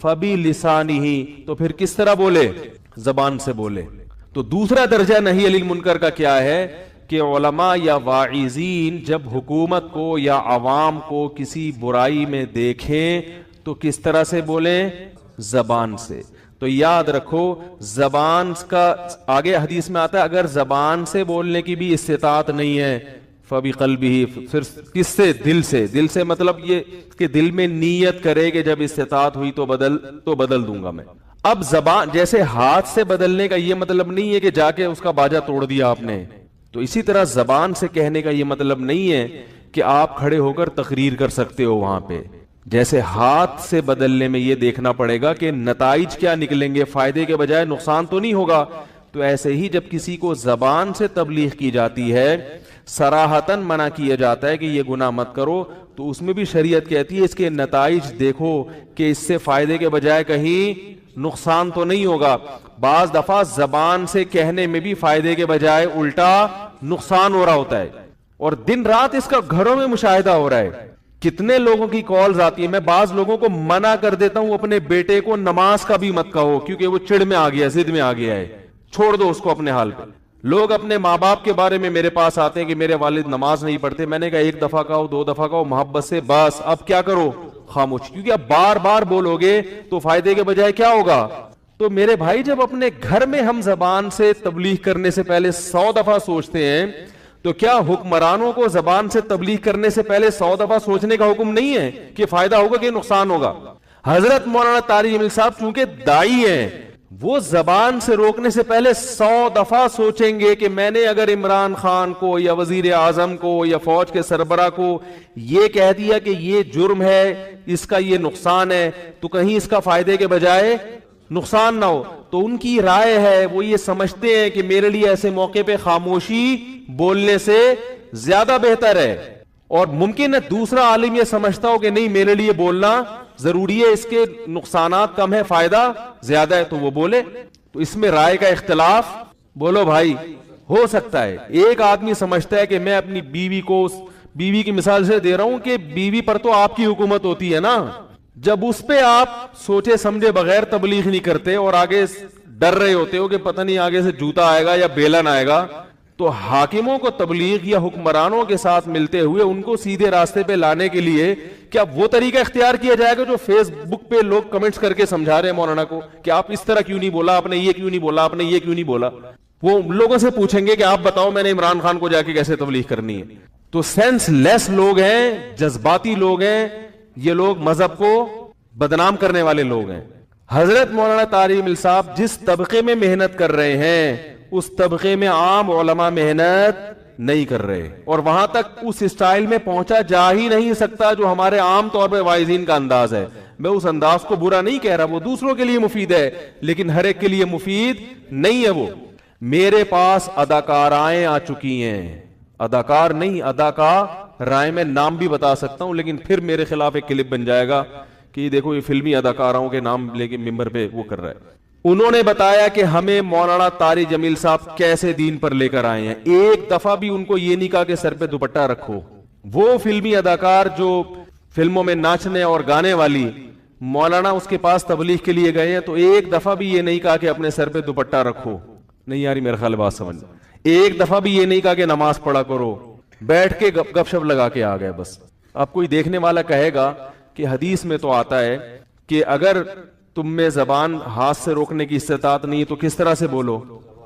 فَبِلِسَانِهِ, تو پھر کس طرح بولے, زبان سے بولے. تو دوسرا درجہ نہی عن المنکر کا کیا ہے کہ علماء یا واعظین جب حکومت کو یا عوام کو کسی برائی میں دیکھیں تو کس طرح سے بولیں, زبان سے. تو یاد رکھو زبان کا آگے حدیث میں آتا ہے اگر زبان سے بولنے کی بھی استطاعت نہیں ہے, فَبِقَلْبِهِ, پھر کس سے, دل سے. دل سے مطلب یہ کہ دل میں نیت کرے کہ جب استطاعت ہوئی تو بدل دوں گا میں. اب زبان جیسے ہاتھ سے بدلنے کا یہ مطلب نہیں ہے کہ جا کے اس کا باجا توڑ دیا آپ نے, تو اسی طرح زبان سے کہنے کا یہ مطلب نہیں ہے کہ آپ کھڑے ہو کر تقریر کر سکتے ہو وہاں پہ. جیسے ہاتھ سے بدلنے میں یہ دیکھنا پڑے گا کہ نتائج کیا نکلیں گے, فائدے کے بجائے نقصان تو نہیں ہوگا. تو ایسے ہی جب کسی کو زبان سے تبلیغ کی جاتی ہے صراحتاً منع کیا جاتا ہے کہ یہ گناہ مت کرو، تو اس میں بھی شریعت کہتی ہے اس کے نتائج دیکھو کہ اس سے فائدے کے بجائے کہیں نقصان تو نہیں ہوگا۔ بعض دفعہ زبان سے کہنے میں بھی فائدے کے بجائے الٹا نقصان ہو رہا ہوتا ہے، اور دن رات اس کا گھروں میں مشاہدہ ہو رہا ہے۔ کتنے لوگوں کی کالز آتی ہیں، میں بعض لوگوں کو منع کر دیتا ہوں اپنے بیٹے کو نماز کا بھی مت کہو، کیونکہ وہ چڑ میں آ گیا، ضد میں آ گیا ہے، چھوڑ دو اس کو اپنے حال پہ۔ لوگ اپنے ماں باپ کے بارے میں میرے پاس آتے ہیں کہ میرے والد نماز نہیں پڑھتے، میں نے کہا ایک دفعہ کہو، دو دفعہ کہو محبت سے، بس اب کیا کرو، خاموش، کیونکہ اب بار بار بولو گے تو فائدے کے بجائے کیا ہوگا۔ تو میرے بھائی، جب اپنے گھر میں ہم زبان سے تبلیغ کرنے سے پہلے 100 دفعہ سوچتے ہیں، تو کیا حکمرانوں کو زبان سے تبلیغ کرنے سے پہلے 100 دفعہ سوچنے کا حکم نہیں ہے کہ فائدہ ہوگا کہ نقصان ہوگا؟ حضرت مولانا طارق جمیل صاحب چونکہ دائی ہیں، وہ زبان سے روکنے سے پہلے 100 دفعہ سوچیں گے کہ میں نے اگر عمران خان کو یا وزیر اعظم کو یا فوج کے سربراہ کو یہ کہہ دیا کہ یہ جرم ہے، اس کا یہ نقصان ہے، تو کہیں اس کا فائدے کے بجائے نقصان نہ ہو۔ تو ان کی رائے ہے، وہ یہ سمجھتے ہیں کہ میرے لیے ایسے موقع پہ خاموشی بولنے سے زیادہ بہتر ہے، اور ممکن ہے دوسرا عالم یہ سمجھتا ہو کہ نہیں میرے لیے بولنا ضروری ہے، اس کے نقصانات کم ہے فائدہ زیادہ ہے، تو وہ بولے۔ تو اس میں رائے کا اختلاف بولو بھائی ہو سکتا ہے۔ ایک آدمی سمجھتا ہے کہ میں اپنی بیوی کو، بیوی کی مثال سے دے رہا ہوں کہ بیوی پر تو آپ کی حکومت ہوتی ہے نا، جب اس پہ آپ سوچے سمجھے بغیر تبلیغ نہیں کرتے اور آگے ڈر رہے ہوتے ہو کہ پتہ نہیں آگے سے جوتا آئے گا یا بیلن آئے گا، تو حاکموں کو تبلیغ یا حکمرانوں کے ساتھ ملتے ہوئے ان کو سیدھے راستے پہ لانے کے لیے کیا وہ طریقہ اختیار کیا جائے گا جو فیس بک پہ لوگ کمنٹس کر کے سمجھا رہے ہیں مولانا کو کہ آپ اس طرح کیوں نہیں بولا، آپ نے یہ کیوں نہیں بولا، آپ نے یہ کیوں نہیں بولا؟ وہ لوگوں سے پوچھیں گے کہ آپ بتاؤ میں نے عمران خان کو جا کے کیسے تبلیغ کرنی ہے؟ تو سینس لیس لوگ ہیں، جذباتی لوگ ہیں، یہ لوگ مذہب کو بدنام کرنے والے لوگ ہیں۔ حضرت مولانا طارق جمیل صاحب جس طبقے میں محنت کر رہے ہیں اس طبقے میں عام علماء محنت نہیں کر رہے، اور وہاں تک اس اسٹائل میں پہنچا جا ہی نہیں سکتا جو ہمارے عام طور پہ واعظین کا انداز ہے۔ میں اس انداز کو برا نہیں کہہ رہا، وہ دوسروں کے لیے مفید ہے لیکن ہر ایک کے لیے مفید نہیں ہے۔ وہ میرے پاس اداکارائیں آ چکی ہیں، اداکار نہیں، اداکارائیں، میں نام بھی بتا سکتا ہوں لیکن پھر میرے خلاف ایک کلپ بن جائے گا کہ یہ دیکھو یہ فلمی اداکاراؤں کے نام لے کے ممبر پہ وہ کر رہا ہے۔ انہوں نے بتایا کہ ہمیں مولانا طارق جمیل صاحب کیسے دین پر لے کر آئے ہیں۔ ایک دفعہ بھی ان کو یہ نہیں کہا کہ سر پہ دوپٹہ رکھو۔ وہ فلمی اداکار جو فلموں میں ناچنے اور گانے والی، مولانا اس کے پاس تبلیغ کے لیے گئے ہیں تو ایک دفعہ بھی یہ نہیں کہا کہ اپنے سر پہ دوپٹہ رکھو۔ نہیں یاری میرے خیال بات سمجھ، ایک دفعہ بھی یہ نہیں کہا کہ نماز پڑھا کرو، بیٹھ کے گپ شپ لگا کے آ گئے بس۔ اب کوئی دیکھنے والا کہے گا کہ حدیث میں تو آتا ہے کہ اگر تم میں زبان ہاتھ سے روکنے کی استطاعت نہیں تو کس طرح سے بولو؟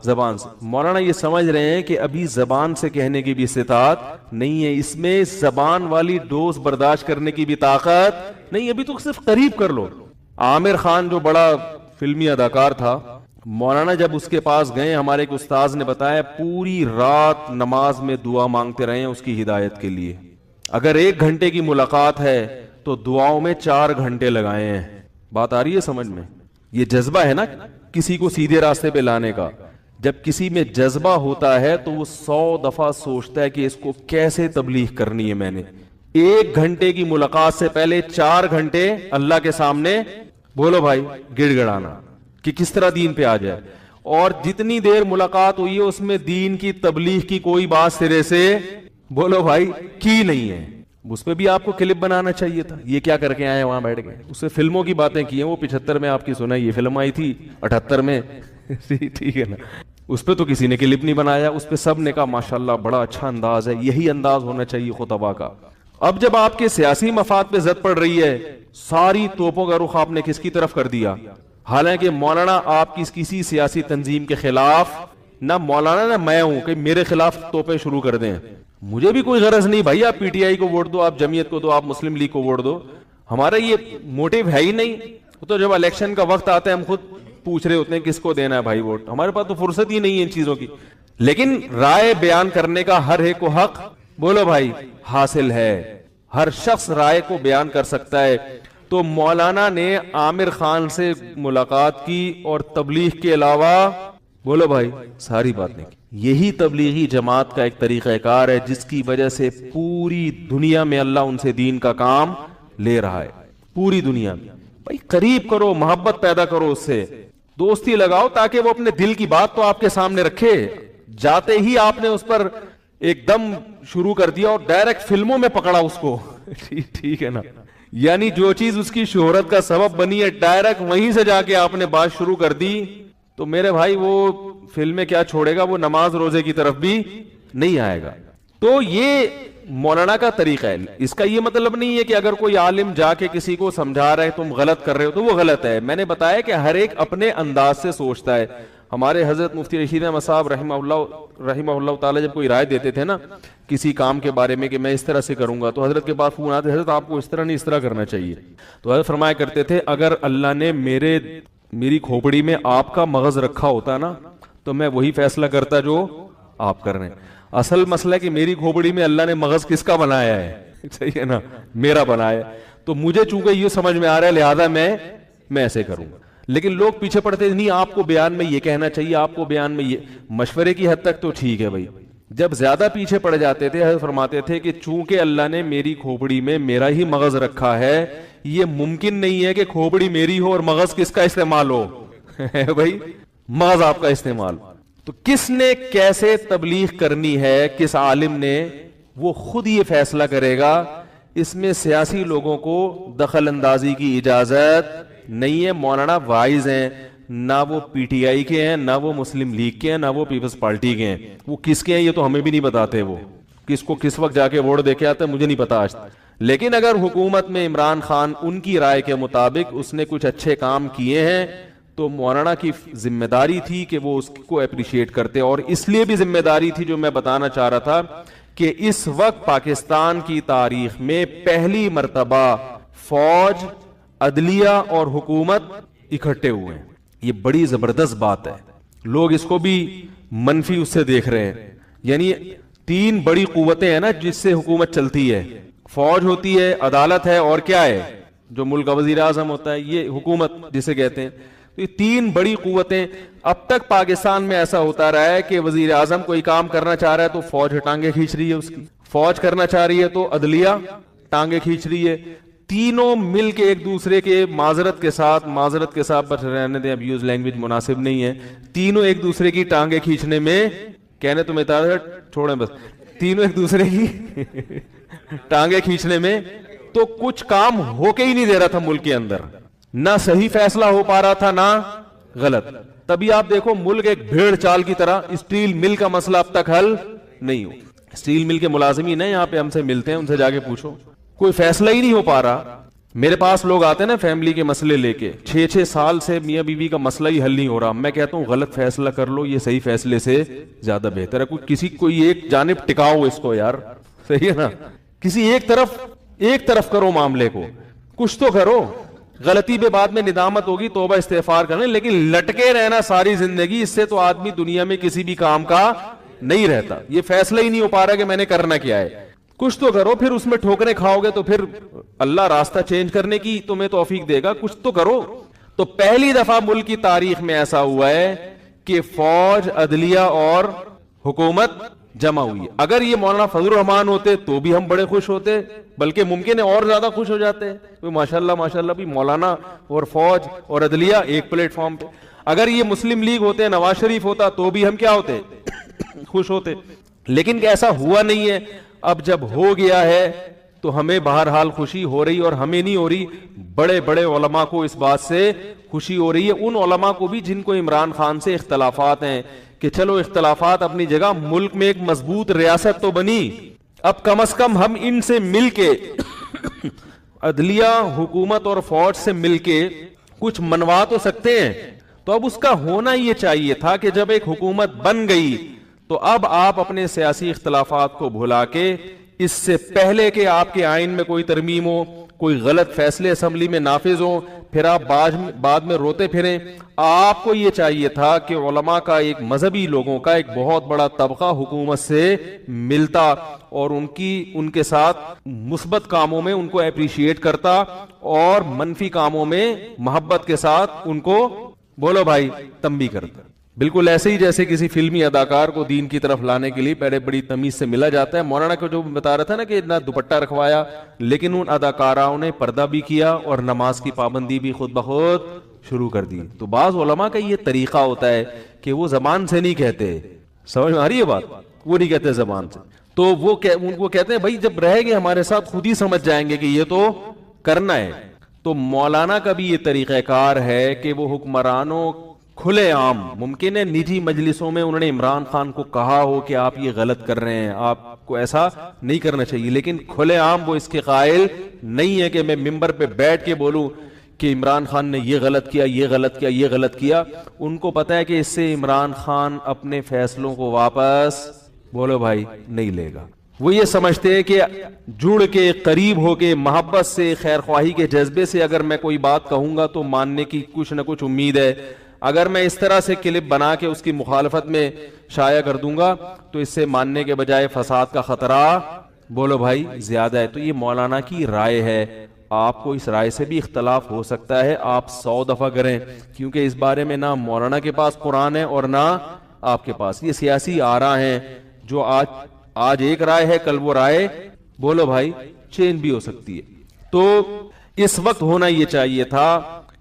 زبان سے۔ مولانا یہ سمجھ رہے ہیں کہ ابھی زبان سے کہنے کی بھی استطاعت نہیں ہے، اس میں زبان والی ڈوز برداشت کرنے کی بھی طاقت نہیں، ابھی تو صرف قریب کر لو۔ عامر خان جو بڑا فلمی اداکار تھا، مولانا جب اس کے پاس گئے، ہمارے ایک استاذ نے بتایا پوری رات نماز میں دعا مانگتے رہے ہیں اس کی ہدایت کے لیے۔ اگر 1 گھنٹے کی ملاقات ہے تو دعاؤں میں 4 گھنٹے لگائے ہیں۔ بات آ رہی ہے سمجھ میں؟ یہ جذبہ ہے نا کسی کو سیدھے راستے پہ لانے کا۔ جب کسی میں جذبہ ہوتا ہے تو وہ 100 دفعہ سوچتا ہے کہ اس کو کیسے تبلیغ کرنی ہے۔ میں نے 1 گھنٹے کی ملاقات سے پہلے 4 گھنٹے اللہ کے سامنے بولو بھائی گڑ گڑانا کہ کس طرح دین پہ آ جائے، اور جتنی دیر ملاقات ہوئی ہے اس میں دین کی تبلیغ کی کوئی بات سرے سے بولو بھائی کی نہیں ہے۔ اس پہ بھی آپ کو کلپ بنانا چاہیے تھا، یہ کیا کر کے آئے وہاں بیٹھ گئے۔ اس سے فلموں کی باتیں کی ہیں، وہ 75 میں آپ کی سنائی، یہ فلم آئی تھی 78 میں ٹھیک ہے نا، اس پہ تو کسی نے کلپ نہیں بنایا، اس پہ سب نے کہا ماشاءاللہ بڑا اچھا انداز ہے، یہی انداز ہونا چاہیے خطبہ کا۔ اب جب آپ کے سیاسی مفاد پہ زد پڑ رہی ہے، ساری توپوں کا رخ آپ نے کس کی طرف کر دیا؟ حالانکہ مولانا آپ کی کسی سیاسی تنظیم کے خلاف نہ مولانا نہ میں ہوں کہ میرے خلاف توپیں شروع کر دیں۔ مجھے بھی کوئی غرض نہیں بھائی، آپ پی ٹی آئی کو ووٹ دو، آپ جمعیت کو دو، آپ مسلم لیگ کو ووٹ دو، ہمارا یہ موٹیو ہے ہی نہیں۔ تو جب الیکشن کا وقت آتا ہے ہم خود پوچھ رہے ہوتے ہیں کس کو دینا ہے بھائی ووٹ، ہمارے پاس تو فرصت ہی نہیں ہے ان چیزوں کی۔ لیکن رائے بیان کرنے کا ہر ایک کو حق بولو بھائی حاصل ہے، ہر شخص رائے کو بیان کر سکتا ہے۔ تو مولانا نے عامر خان سے ملاقات کی اور تبلیغ کے علاوہ بولو بھائی ساری بات نہیں کی۔ یہی تبلیغی جماعت کا ایک طریقہ کار ہے جس کی وجہ سے پوری دنیا میں اللہ ان سے دین کا کام لے رہا ہے. پوری دنیا میں بھائی قریب کرو, محبت پیدا کرو, اس سے دوستی لگاؤ تاکہ وہ اپنے دل کی بات تو آپ کے سامنے رکھے. جاتے ہی آپ نے اس پر ایک دم شروع کر دیا اور ڈائریکٹ فلموں میں پکڑا اس کو. ٹھیک ہے نا, یعنی جو چیز اس کی شہرت کا سبب بنی ہے ڈائریکٹ وہیں سے جا کے آپ نے بات شروع کر دی, تو میرے بھائی وہ فلمیں کیا چھوڑے گا, وہ نماز روزے کی طرف بھی نہیں آئے گا. تو یہ مولانا کا طریقہ ہے. اس کا یہ مطلب نہیں ہے کہ اگر کوئی عالم جا کے کسی کو سمجھا رہا ہے تم غلط کر رہے ہو تو وہ غلط ہے. میں نے بتایا کہ ہر ایک اپنے انداز سے سوچتا ہے. ہمارے حضرت مفتی رشید احمد صاحب رحمہ اللہ تعالی جب کوئی رائے دیتے تھے نا کسی کام کے بارے میں کہ میں اس طرح سے کروں گا, تو حضرت کے پاس فون آتے, حضرت آپ کو اس طرح نہیں اس طرح کرنا چاہیے. تو حضرت فرمایا کرتے تھے اگر اللہ نے میری کھوپڑی میں آپ کا مغز رکھا ہوتا نا تو میں وہی فیصلہ کرتا جو آپ کر رہے ہیں. اصل مسئلہ ہے کہ میری کھوپڑی میں اللہ نے مغز کس کا بنایا ہے, صحیح ہے نا, میرا بنایا ہے. تو مجھے چونکہ یہ سمجھ میں آ رہا ہے لہذا میں ایسے کروں گا. لیکن لوگ پیچھے پڑتے نہیں, آپ کو بیان میں یہ کہنا چاہیے, آپ کو بیان میں یہ, مشورے کی حد تک تو ٹھیک ہے بھائی. جب زیادہ پیچھے پڑ جاتے تھے حضرت فرماتے تھے کہ چونکہ اللہ نے میری کھوپڑی میں میرا ہی مغز رکھا ہے, یہ ممکن نہیں ہے کہ کھوپڑی میری ہو اور مغز کس کا استعمال ہو. بھائی مغز آپ کا استعمال. تو کس نے کیسے تبلیغ کرنی ہے, کس عالم نے, وہ خود یہ فیصلہ کرے گا. اس میں سیاسی لوگوں کو دخل اندازی کی اجازت نہیں ہے. مولانا وائز ہیں, نہ وہ پی ٹی آئی کے ہیں, نہ وہ مسلم لیگ کے ہیں, نہ وہ پیپلز پارٹی کے ہیں. وہ کس کے ہیں یہ تو ہمیں بھی نہیں بتاتے, وہ کس کو کس وقت جا کے ووٹ دے کے آتے ہیں مجھے نہیں پتا آج تک. لیکن اگر حکومت میں عمران خان ان کی رائے کے مطابق اس نے کچھ اچھے کام کیے ہیں تو مولانا کی ذمہ داری تھی کہ وہ اس کو اپریشیٹ کرتے. اور اس لیے بھی ذمہ داری تھی جو میں بتانا چاہ رہا تھا کہ اس وقت پاکستان کی تاریخ میں پہلی مرتبہ فوج, عدلیہ اور حکومت اکٹھے ہوئے ہیں. یہ بڑی زبردست بات ہے. لوگ اس کو بھی منفی اس سے دیکھ رہے ہیں. یعنی تین بڑی قوتیں ہیں نا جس سے حکومت چلتی ہے, فوج ہوتی ہے, عدالت ہے, اور کیا ہے جو ملک کا وزیر اعظم ہوتا ہے, یہ حکومت جسے کہتے ہیں. تو یہ تین بڑی قوتیں. اب تک پاکستان میں ایسا ہوتا رہا ہے کہ وزیر اعظم کوئی کام کرنا چاہ رہا ہے تو فوج ٹانگیں کھینچ رہی ہے اس کی, فوج کرنا چاہ رہی ہے تو عدلیہ ٹانگیں کھینچ رہی ہے. تینوں مل کے ایک دوسرے کے معذرت کے ساتھ پر رہنے دیں, اب یوز لینگویج مناسب نہیں ہے, تینوں ایک دوسرے کی ٹانگیں کھینچنے میں, کہنے تمہیں چھوڑیں بس, تینوں ایک دوسرے کی ٹانگیں کھینچنے میں تو کچھ کام ہو کے ہی نہیں دے رہا تھا ملک کے اندر. نہ صحیح فیصلہ ہو پا رہا تھا نہ غلط. تبھی آپ دیکھو ملک ایک بھیڑ چال کی طرح. اسٹیل مل کا مسئلہ اب تک حل نہیں ہو. اسٹیل مل کے ملازمین ہیں یہاں پہ, ہم سے ملتے ہیں, ان سے جا کے پوچھو, کوئی فیصلہ ہی نہیں ہو پا رہا. میرے پاس لوگ آتے ہیں نا فیملی کے مسئلے لے کے, 6 سال سے میاں بیوی کا مسئلہ ہی حل نہیں ہو رہا. میں کہتا ہوں غلط فیصلہ کر لو, یہ صحیح فیصلے سے زیادہ بہتر ہے. کوئی ایک جانب ٹکاؤ اس کو یار, صحیح ہے نا, کسی ایک طرف کرو معاملے کو, کچھ تو کرو. غلطی پہ بعد میں ندامت ہوگی, توبہ استغفار کرنے, لیکن لٹکے رہنا ساری زندگی, اس سے تو آدمی دنیا میں کسی بھی کام کا نہیں رہتا. یہ فیصلہ ہی نہیں ہو پا رہا کہ میں نے کرنا کیا ہے. کچھ تو کرو, پھر اس میں ٹھوکریں کھاؤ گے تو پھر اللہ راستہ چینج کرنے کی تمہیں توفیق دے گا. کچھ تو کرو. تو پہلی دفعہ ملک کی تاریخ میں ایسا ہوا ہے کہ فوج, عدلیہ اور حکومت جمع ہوئی. اگر یہ مولانا فضل الرحمان ہوتے تو بھی ہم بڑے خوش ہوتے, بلکہ ممکن ہے اور زیادہ خوش ہو جاتے. ماشاءاللہ بھی مولانا اور فوج اور عدلیہ ایک پلیٹ فارم پہ. اگر یہ مسلم لیگ ہوتے, نواز شریف ہوتا, تو بھی ہم کیا ہوتے, خوش ہوتے. لیکن ایسا ہوا نہیں ہے. اب جب ہو گیا ہے تو ہمیں بہرحال خوشی ہو رہی, اور ہمیں نہیں ہو رہی, بڑے بڑے علماء کو اس بات سے خوشی ہو رہی ہے. ان علماء کو بھی جن کو عمران خان سے اختلافات ہیں کہ چلو اختلافات اپنی جگہ, ملک میں ایک مضبوط ریاست تو بنی, اب کم از کم ہم ان سے مل کے عدلیہ, حکومت اور فوج سے مل کے کچھ منوا تو سکتے ہیں. تو اب اس کا ہونا یہ چاہیے تھا کہ جب ایک حکومت بن گئی تو اب آپ اپنے سیاسی اختلافات کو بھلا کے, اس سے پہلے کہ آپ کے آئین میں کوئی ترمیم ہو, کوئی غلط فیصلے اسمبلی میں نافذ ہو, پھر آپ بعد میں روتے پھریں, آپ کو یہ چاہیے تھا کہ علماء کا, ایک مذہبی لوگوں کا ایک بہت بڑا طبقہ حکومت سے ملتا اور ان کے ساتھ مثبت کاموں میں ان کو اپریشیٹ کرتا, اور منفی کاموں میں محبت کے ساتھ ان کو بولو بھائی تنبیہ کرتا. بالکل ایسے ہی جیسے کسی فلمی اداکار کو دین کی طرف لانے کے لیے پہلے بڑی تمیز سے ملا جاتا ہے. مولانا کو جو بتا رہا تھا نا کہ نہ دوپٹہ رکھوایا, لیکن ان اداکاراؤں نے پردہ بھی کیا اور نماز کی پابندی بھی خود بخود شروع کر دی. تو بعض علماء کا یہ طریقہ ہوتا ہے کہ وہ زبان سے نہیں کہتے, سمجھ میں آ رہی ہے بات, وہ نہیں کہتے زبان سے, تو وہ ان کو کہتے ہیں بھائی جب رہے گے ہمارے ساتھ خود ہی سمجھ جائیں گے کہ یہ تو کرنا ہے. تو مولانا کا بھی یہ طریقہ کار ہے کہ وہ حکمرانوں کھلے عام, ممکن ہے نجی مجلسوں میں انہوں نے عمران خان کو کہا ہو کہ آپ یہ غلط کر رہے ہیں, آپ کو ایسا نہیں کرنا چاہیے, لیکن کھلے عام وہ اس کے قائل نہیں ہے کہ میں ممبر پہ بیٹھ کے بولوں کہ عمران خان نے یہ غلط کیا, یہ غلط کیا, یہ غلط کیا. ان کو پتا ہے کہ اس سے عمران خان اپنے فیصلوں کو واپس بولو بھائی نہیں لے گا. وہ یہ سمجھتے ہیں کہ جڑ کے قریب ہو کے محبت سے خیر خواہی کے جذبے سے اگر میں کوئی بات کہوں گا تو ماننے کی کچھ نہ کچھ امید ہے, اگر میں اس طرح سے کلپ بنا کے اس کی مخالفت میں شائع کر دوں گا تو اس سے ماننے کے بجائے فساد کا خطرہ بولو بھائی زیادہ ہے. تو یہ مولانا کی رائے ہے, آپ کو اس رائے سے بھی اختلاف ہو سکتا ہے, آپ 100 دفعہ کریں, کیونکہ اس بارے میں نہ مولانا کے پاس قرآن ہے اور نہ آپ کے پاس. یہ سیاسی آراء ہیں جو آج ایک رائے ہے, کل وہ رائے بولو بھائی چینج بھی ہو سکتی ہے. تو اس وقت ہونا یہ چاہیے تھا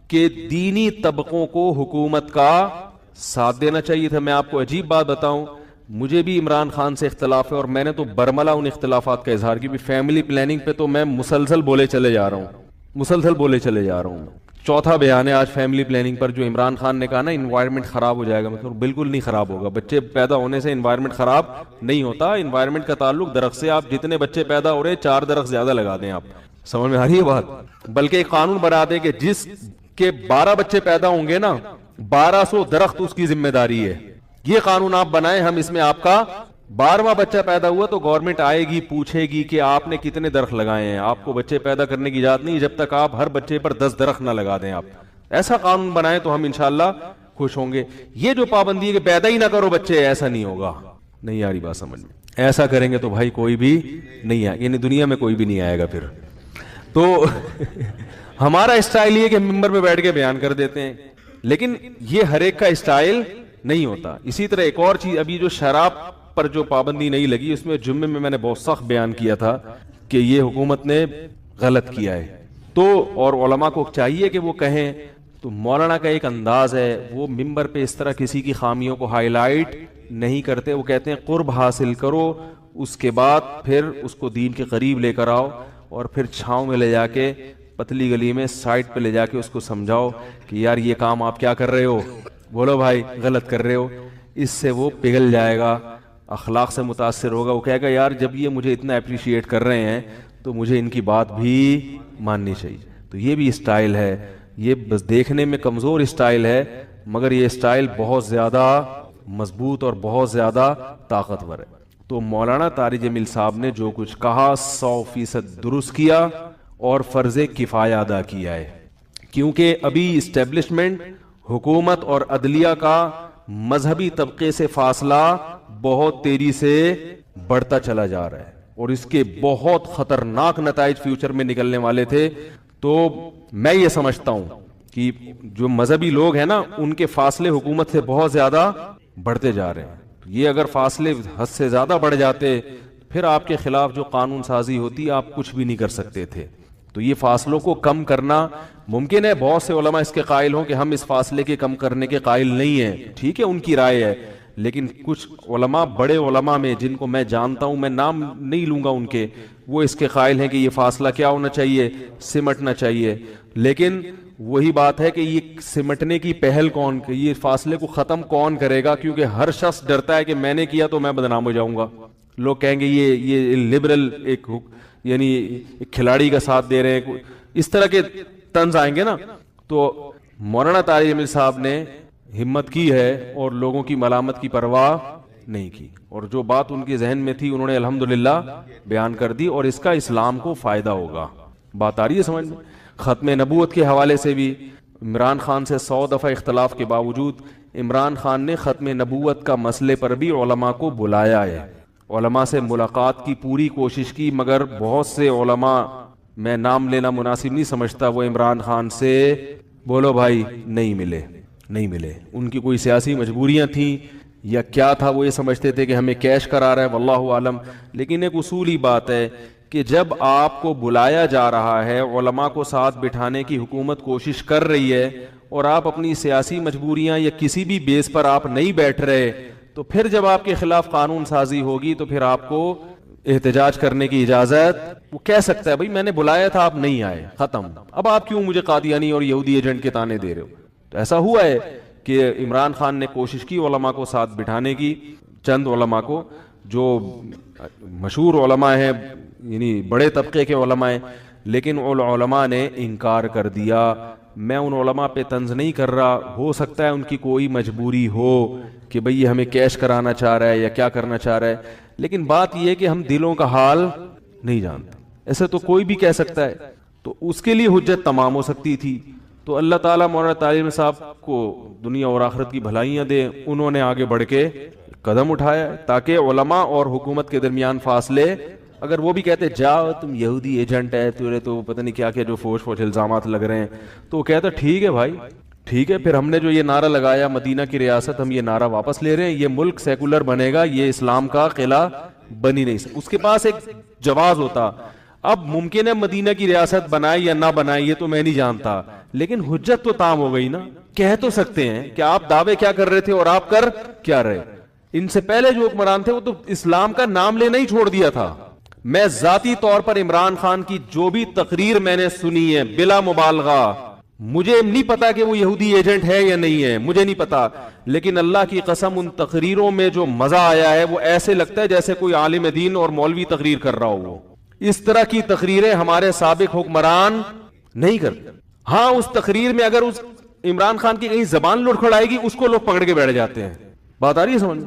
کہ دینی طبقوں کو حکومت کا ساتھ دینا چاہیے تھا. میں آپ کو عجیب بات بتاؤں, مجھے بھی عمران خان سے اختلاف ہے اور میں نے تو برملا ان اختلافات کا اظہار کیا. فیملی پلاننگ پہ تو میں مسلسل بولے چلے جا رہا ہوں. چوتھا بیان ہے آج فیملی پلاننگ پر, جو عمران خان نے کہا نا انوائرمنٹ خراب ہو جائے گا, مطلب بالکل نہیں خراب ہوگا. بچے پیدا ہونے سے انوائرمنٹ خراب نہیں ہوتا. انوائرمنٹ کا تعلق درخت سے, آپ جتنے بچے پیدا ہو رہے ہیں 4 درخت زیادہ لگا دیں, آپ سمجھ میں آ رہی ہے بات. بلکہ ایک قانون بنا دیں کہ جس کے 12 بچے پیدا ہوں گے نا 1200 درخت اس کی ذمہ داری ہے. یہ قانون آپ بنائیں, ہم اس میں آپ کا 12واں بچہ پیدا ہوا تو گورنمنٹ آئے گی پوچھے گی کہ آپ نے کتنے درخت لگائے ہیں. آپ کو بچے پیدا کرنے کی اجازت نہیں جب تک آپ ہر بچے پر 10 درخت نہ لگا دیں. آپ ایسا قانون بنائیں تو ہم انشاءاللہ خوش ہوں گے. یہ جو پابندی ہے کہ پیدا ہی نہ کرو بچے, ایسا نہیں ہوگا. نہیں آ رہی بات سمجھ میں؟ ایسا کریں گے تو بھائی کوئی بھی نہیں آئے, یعنی دنیا میں کوئی بھی نہیں آئے گا پھر. تو ہمارا اسٹائل یہ کہ ممبر پہ بیٹھ کے بیان کر دیتے ہیں, لیکن یہ ہر ایک کا اسٹائل نہیں ہوتا. اسی طرح ایک اور چیز, ابھی جو شراب پر جو پابندی نہیں لگی, اس میں جمعے میں نے بہت سخت بیان کیا تھا کہ یہ حکومت نے غلط کیا ہے. تو اور علماء کو چاہیے کہ وہ کہیں. تو مولانا کا ایک انداز ہے, وہ ممبر پہ اس طرح کسی کی خامیوں کو ہائی لائٹ نہیں کرتے. وہ کہتے ہیں قرب حاصل کرو, اس کے بعد پھر اس کو دین کے قریب لے کر آؤ, اور پھر چھاؤں میں لے جا کے پتلی گلی میں سائڈ پہ لے جا کے اس کو سمجھاؤ کہ یار یہ کام آپ کیا کر رہے ہو, بولو بھائی غلط کر رہے ہو. اس سے وہ پگھل جائے گا, اخلاق سے متاثر ہوگا. وہ کہے گا یار جب یہ مجھے اتنا اپریشیٹ کر رہے ہیں تو مجھے ان کی بات بھی ماننی چاہیے. تو یہ بھی اسٹائل ہے, یہ بس دیکھنے میں کمزور اسٹائل ہے, مگر یہ اسٹائل بہت زیادہ مضبوط اور بہت زیادہ طاقتور ہے. تو مولانا طارق جمیل صاحب نے جو کچھ کہا 100% درست کیا اور فرض کفایہ ادا کیا ہے, کیونکہ ابھی اسٹیبلشمنٹ, حکومت اور عدلیہ کا مذہبی طبقے سے فاصلہ بہت تیزی سے بڑھتا چلا جا رہا ہے, اور اس کے بہت خطرناک نتائج فیوچر میں نکلنے والے تھے. تو میں یہ سمجھتا ہوں کہ جو مذہبی لوگ ہیں نا, ان کے فاصلے حکومت سے بہت زیادہ بڑھتے جا رہے ہیں. یہ اگر فاصلے حد سے زیادہ بڑھ جاتے پھر آپ کے خلاف جو قانون سازی ہوتی آپ کچھ بھی نہیں کر سکتے تھے. تو یہ فاصلوں کو کم کرنا ممکن ہے. بہت سے علماء اس کے قائل ہوں کہ ہم اس فاصلے کے کم کرنے کے قائل نہیں ہیں, ٹھیک ہے ان کی رائے ہے, لیکن کچھ علماء, بڑے علماء میں جن کو میں جانتا ہوں, میں نام نہیں لوں گا ان کے, وہ اس کے قائل ہیں کہ یہ فاصلہ کیا ہونا چاہیے, سمٹنا چاہیے. لیکن وہی بات ہے کہ یہ سمٹنے کی پہل کون, یہ فاصلے کو ختم کون کرے گا, کیونکہ ہر شخص ڈرتا ہے کہ میں نے کیا تو میں بدنام ہو جاؤں گا. لوگ کہیں گے یہ لبرل ایک یعنی ایک کھلاڑی کا ساتھ دے رہے ہیں, اس طرح کے طنز آئیں گے نا. تو مولانا طارق جمیل صاحب نے ہمت کی ہے اور لوگوں کی ملامت کی پرواہ نہیں کی, اور جو بات ان کے ذہن میں تھی انہوں نے الحمدللہ بیان کر دی, اور اس کا اسلام کو فائدہ ہوگا. بات آ رہی ہے سمجھ میں؟ ختم نبوت کے حوالے سے بھی عمران خان سے 100 دفعہ اختلاف کے باوجود عمران خان نے ختم نبوت کا مسئلے پر بھی علماء کو بلایا ہے, علماء سے ملاقات کی پوری کوشش کی, مگر بہت سے علماء, میں نام لینا مناسب نہیں سمجھتا, وہ عمران خان سے بولو بھائی نہیں ملے. نہیں ملے. ان کی کوئی سیاسی مجبوریاں تھیں یا کیا تھا, وہ یہ سمجھتے تھے کہ ہمیں کیش کرا رہا ہے, واللہ عالم. لیکن ایک اصولی بات ہے کہ جب آپ کو بلایا جا رہا ہے, علماء کو ساتھ بٹھانے کی حکومت کوشش کر رہی ہے, اور آپ اپنی سیاسی مجبوریاں یا کسی بھی بیس پر آپ نہیں بیٹھ رہے, تو پھر جب آپ کے خلاف قانون سازی ہوگی تو پھر آپ کو احتجاج کرنے کی اجازت, وہ کہہ سکتا ہے بھائی میں نے بلایا تھا آپ نہیں آئے, ختم, اب آپ کیوں مجھے قادیانی اور یہودی ایجنٹ کے تانے دے رہے ہو. تو ایسا ہوا ہے کہ عمران خان نے کوشش کی علماء کو ساتھ بٹھانے کی, چند علماء کو جو مشہور علماء ہیں, یعنی بڑے طبقے کے علماء ہیں, لیکن ان علماء نے انکار کر دیا. میں ان علماء پہ طنز نہیں کر رہا, ہو سکتا ہے ان کی کوئی مجبوری ہو کہ بھئی یہ ہمیں کیش کرانا چاہ رہا ہے یا کیا کرنا چاہ رہا ہے, لیکن بات یہ ہے کہ ہم دلوں کا حال نہیں جانتے. ایسے تو کوئی بھی کہہ سکتا ہے, تو اس کے لیے حجت تمام ہو سکتی تھی. تو اللہ تعالیٰ مولانا طارق صاحب کو دنیا اور آخرت کی بھلائیاں دے, انہوں نے آگے بڑھ کے قدم اٹھایا تاکہ علماء اور حکومت کے درمیان فاصلے, اگر وہ بھی کہتے جاؤ تم یہودی ایجنٹ ہے, تو پتہ نہیں کیا کیا جو فوش الزامات لگ رہے ہیں, تو وہ کہتا ٹھیک ہے بھائی ٹھیک ہے, پھر ہم نے جو یہ نعرہ لگایا مدینہ کی ریاست, ہم یہ نعرہ واپس لے رہے ہیں, یہ ملک سیکولر بنے گا, یہ اسلام کا قلعہ بنی نہیں سکتا. اس کے پاس ایک جواز ہوتا. اب ممکن ہے مدینہ کی ریاست بنائے یا نہ بنائے یہ تو میں نہیں جانتا, لیکن حجت تو تام ہو گئی نا. کہہ تو سکتے ہیں کہ آپ دعوے کیا کر رہے تھے اور آپ کر کیا رہے. ان سے پہلے جو حکمران تھے وہ تو اسلام کا نام لینا ہی چھوڑ دیا تھا. میں ذاتی طور پر عمران خان کی جو بھی تقریر میں نے سنی ہے بلا مبالغہ, مجھے نہیں پتا کہ وہ یہودی ایجنٹ ہے یا نہیں ہے, مجھے نہیں پتا, لیکن اللہ کی قسم ان تقریروں میں جو مزہ آیا ہے وہ ایسے لگتا ہے جیسے کوئی عالم دین اور مولوی تقریر کر رہا ہو. اس طرح کی تقریریں ہمارے سابق حکمران نہیں کرتے. ہاں اس تقریر میں اگر اس عمران خان کی کہیں زبان لڑکھڑائے گی اس کو لوگ پکڑ کے بیٹھ جاتے ہیں. بات آ رہی ہے سمجھ.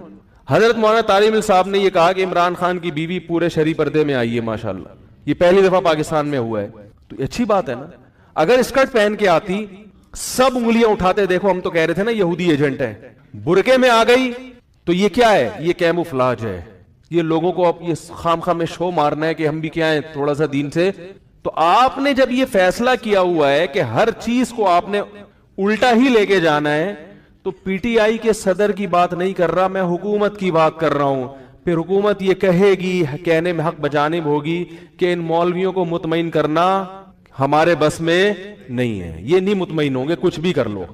حضرت مولانا طارق صاحب نے یہ کہا کہ عمران خان کی بیوی پورے شرعی پردے میں آئی ہے, ماشاءاللہ, یہ پہلی دفعہ پاکستان میں ہوا ہے, تو یہ اچھی بات ہے نا. اگر اسکرٹ پہن کے آتی سب انگلیاں اٹھاتے, دیکھو ہم تو کہہ رہے تھے نا یہودی ایجنٹ ہے. برقعے میں آ گئی تو یہ کیا ہے, یہ کیموفلاج ہے, یہ لوگوں کو اب یہ خام خام میں شو مارنا ہے کہ ہم بھی کیا ہیں تھوڑا سا دین سے. تو آپ نے جب یہ فیصلہ کیا ہوا ہے کہ ہر چیز کو آپ نے الٹا ہی لے کے جانا ہے, تو پی ٹی آئی کے صدر کی بات نہیں کر رہا, میں حکومت کی بات کر رہا ہوں. پھر حکومت یہ کہے گی, کہنے میں حق بجانب ہوگی کہ ان مولویوں کو مطمئن کرنا ہمارے بس میں نہیں ہے, یہ نہیں مطمئن ہوں گے کچھ بھی کر لو.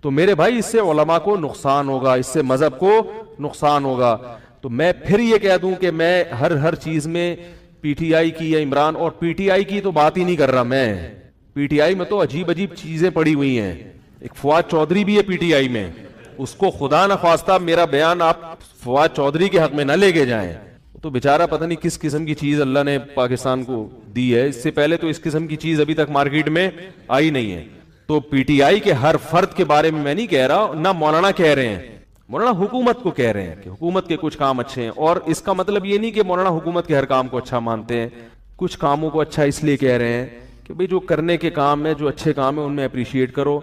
تو میرے بھائی اس سے علماء کو نقصان ہوگا, اس سے مذہب کو نقصان ہوگا. تو میں پھر یہ کہہ دوں کہ میں ہر چیز میں پی ٹی آئی کی یا عمران, اور پی ٹی آئی کی تو بات ہی نہیں کر رہا میں. پی ٹی آئی میں تو عجیب عجیب چیزیں پڑی ہوئی ہیں. ایک فواد چودھری بھی ہے پی ٹی آئی میں, اس کو خدا نہ خواستہ میرا بیان آپ فواد چودھری کے حق میں نہ لے کے جائیں, تو بیچارہ پتہ نہیں کس قسم کی چیز اللہ نے پاکستان کو دی ہے. اس سے پہلے تو اس قسم کی چیز ابھی تک مارکیٹ میں آئی نہیں ہے. تو پی ٹی آئی کے ہر فرد کے بارے میں نہیں کہہ رہا, نہ مولانا کہہ رہے ہیں, مولانا حکومت کو کہہ رہے ہیں کہ حکومت کے کچھ کام اچھے ہیں. اور اس کا مطلب یہ نہیں کہ مولانا حکومت کے ہر کام کو اچھا مانتے ہیں, کچھ کاموں کو اچھا اس لیے کہہ رہے ہیں کہ بھئی جو کرنے کے کام ہیں, جو اچھے کام ہیں ان میں اپریشیٹ کرو,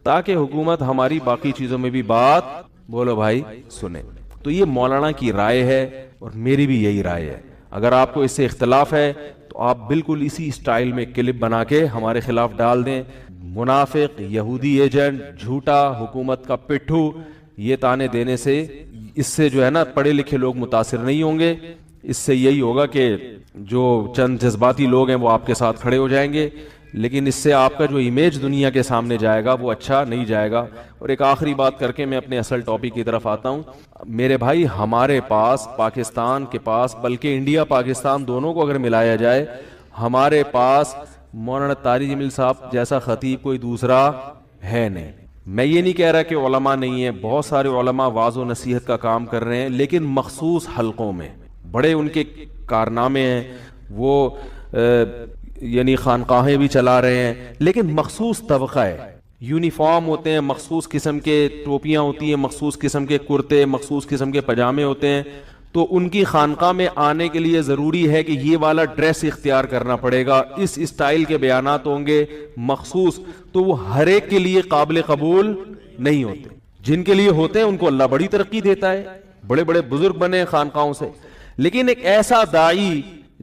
تاکہ حکومت ہماری باقی چیزوں میں بھی بات بولو بھائی سنے. تو یہ مولانا کی رائے ہے اور میری بھی یہی رائے ہے. اگر آپ کو اس سے اختلاف ہے تو آپ بالکل اسی سٹائل میں کلپ بنا کے ہمارے خلاف ڈال دیں. منافق, یہودی ایجنٹ, جھوٹا, حکومت کا پٹھو, یہ تانے دینے سے اس سے جو ہے نا پڑھے لکھے لوگ متاثر نہیں ہوں گے. اس سے یہی ہوگا کہ جو چند جذباتی لوگ ہیں وہ آپ کے ساتھ کھڑے ہو جائیں گے, لیکن اس سے آپ کا جو امیج دنیا کے سامنے جائے گا وہ اچھا نہیں جائے گا. اور ایک آخری بات کر کے میں اپنے اصل ٹاپک کی طرف آتا ہوں. میرے بھائی ہمارے پاس, پاکستان کے پاس, بلکہ انڈیا پاکستان دونوں کو اگر ملایا جائے, ہمارے پاس مولانا طارق جمیل صاحب جیسا خطیب کوئی دوسرا ہے نہیں. میں یہ نہیں کہہ رہا کہ علماء نہیں ہیں, بہت سارے علماء واعظ و نصیحت کا کام کر رہے ہیں, لیکن مخصوص حلقوں میں بڑے ان کے کارنامے ہیں. وہ یعنی خانقاہیں بھی چلا رہے ہیں, لیکن مخصوص طبقہ ہے. یونیفارم ہوتے ہیں, مخصوص قسم کے ٹوپیاں ہوتی ہیں, مخصوص قسم کے کرتے, مخصوص قسم کے پاجامے ہوتے ہیں. تو ان کی خانقاہ میں آنے کے لیے ضروری ہے کہ یہ والا ڈریس اختیار کرنا پڑے گا, اس اسٹائل کے بیانات ہوں گے مخصوص. تو وہ ہر ایک کے لیے قابل قبول نہیں ہوتے. جن کے لیے ہوتے ہیں ان کو اللہ بڑی ترقی دیتا ہے, بڑے بڑے بزرگ بنے خانقاہوں سے. لیکن ایک ایسا داعی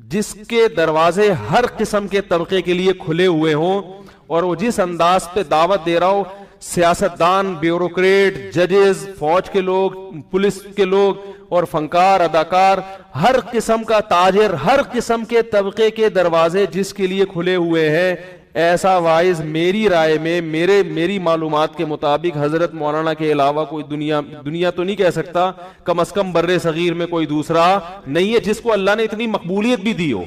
جس کے دروازے ہر قسم کے طبقے کے لیے کھلے ہوئے ہوں, اور وہ جس انداز پہ دعوت دے رہا ہو, سیاستدان، بیوروکریٹ، ججز، فوج کے لوگ، پولیس کے لوگ اور فنکار، اداکار، ہر قسم کا تاجر، ہر قسم کے طبقے کے دروازے جس کے لیے کھلے ہوئے ہیں، ایسا واعظ میری رائے میں، میری معلومات کے مطابق حضرت مولانا کے علاوہ کوئی دنیا تو نہیں کہہ سکتا، کم از کم بر صغیر میں کوئی دوسرا نہیں ہے جس کو اللہ نے اتنی مقبولیت بھی دی ہو.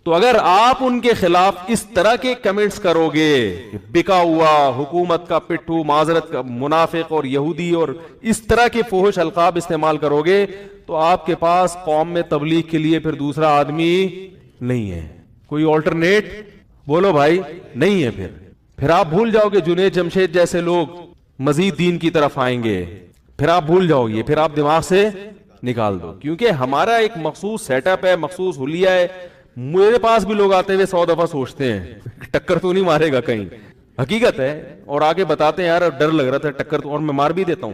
تو اگر آپ ان کے خلاف اس طرح کے کمنٹس کرو گے، بکا ہوا، حکومت کا پٹھو، معذرت کا منافق اور یہودی، اور اس طرح کے فحش القاب استعمال کرو گے، تو آپ کے پاس قوم میں تبلیغ کے لیے پھر دوسرا آدمی نہیں ہے، کوئی آلٹرنیٹ بولو بھائی نہیں ہے. پھر آپ بھول جاؤ گے جنید جمشید جیسے لوگ مزید دین کی طرف آئیں گے، پھر آپ بھول جاؤ گے، پھر آپ دماغ سے نکال دو. کیونکہ ہمارا ایک مخصوص سیٹ اپ ہے، مخصوص حلیہ ہے. میرے پاس بھی لوگ آتے ہوئے 100 دفعہ سوچتے ہیں ٹکر تو نہیں مارے گا کہیں، حقیقت ہے، اور آگے بتاتے ہیں یار ڈر لگ رہا تھا ٹکر تو، اور میں مار بھی دیتا ہوں.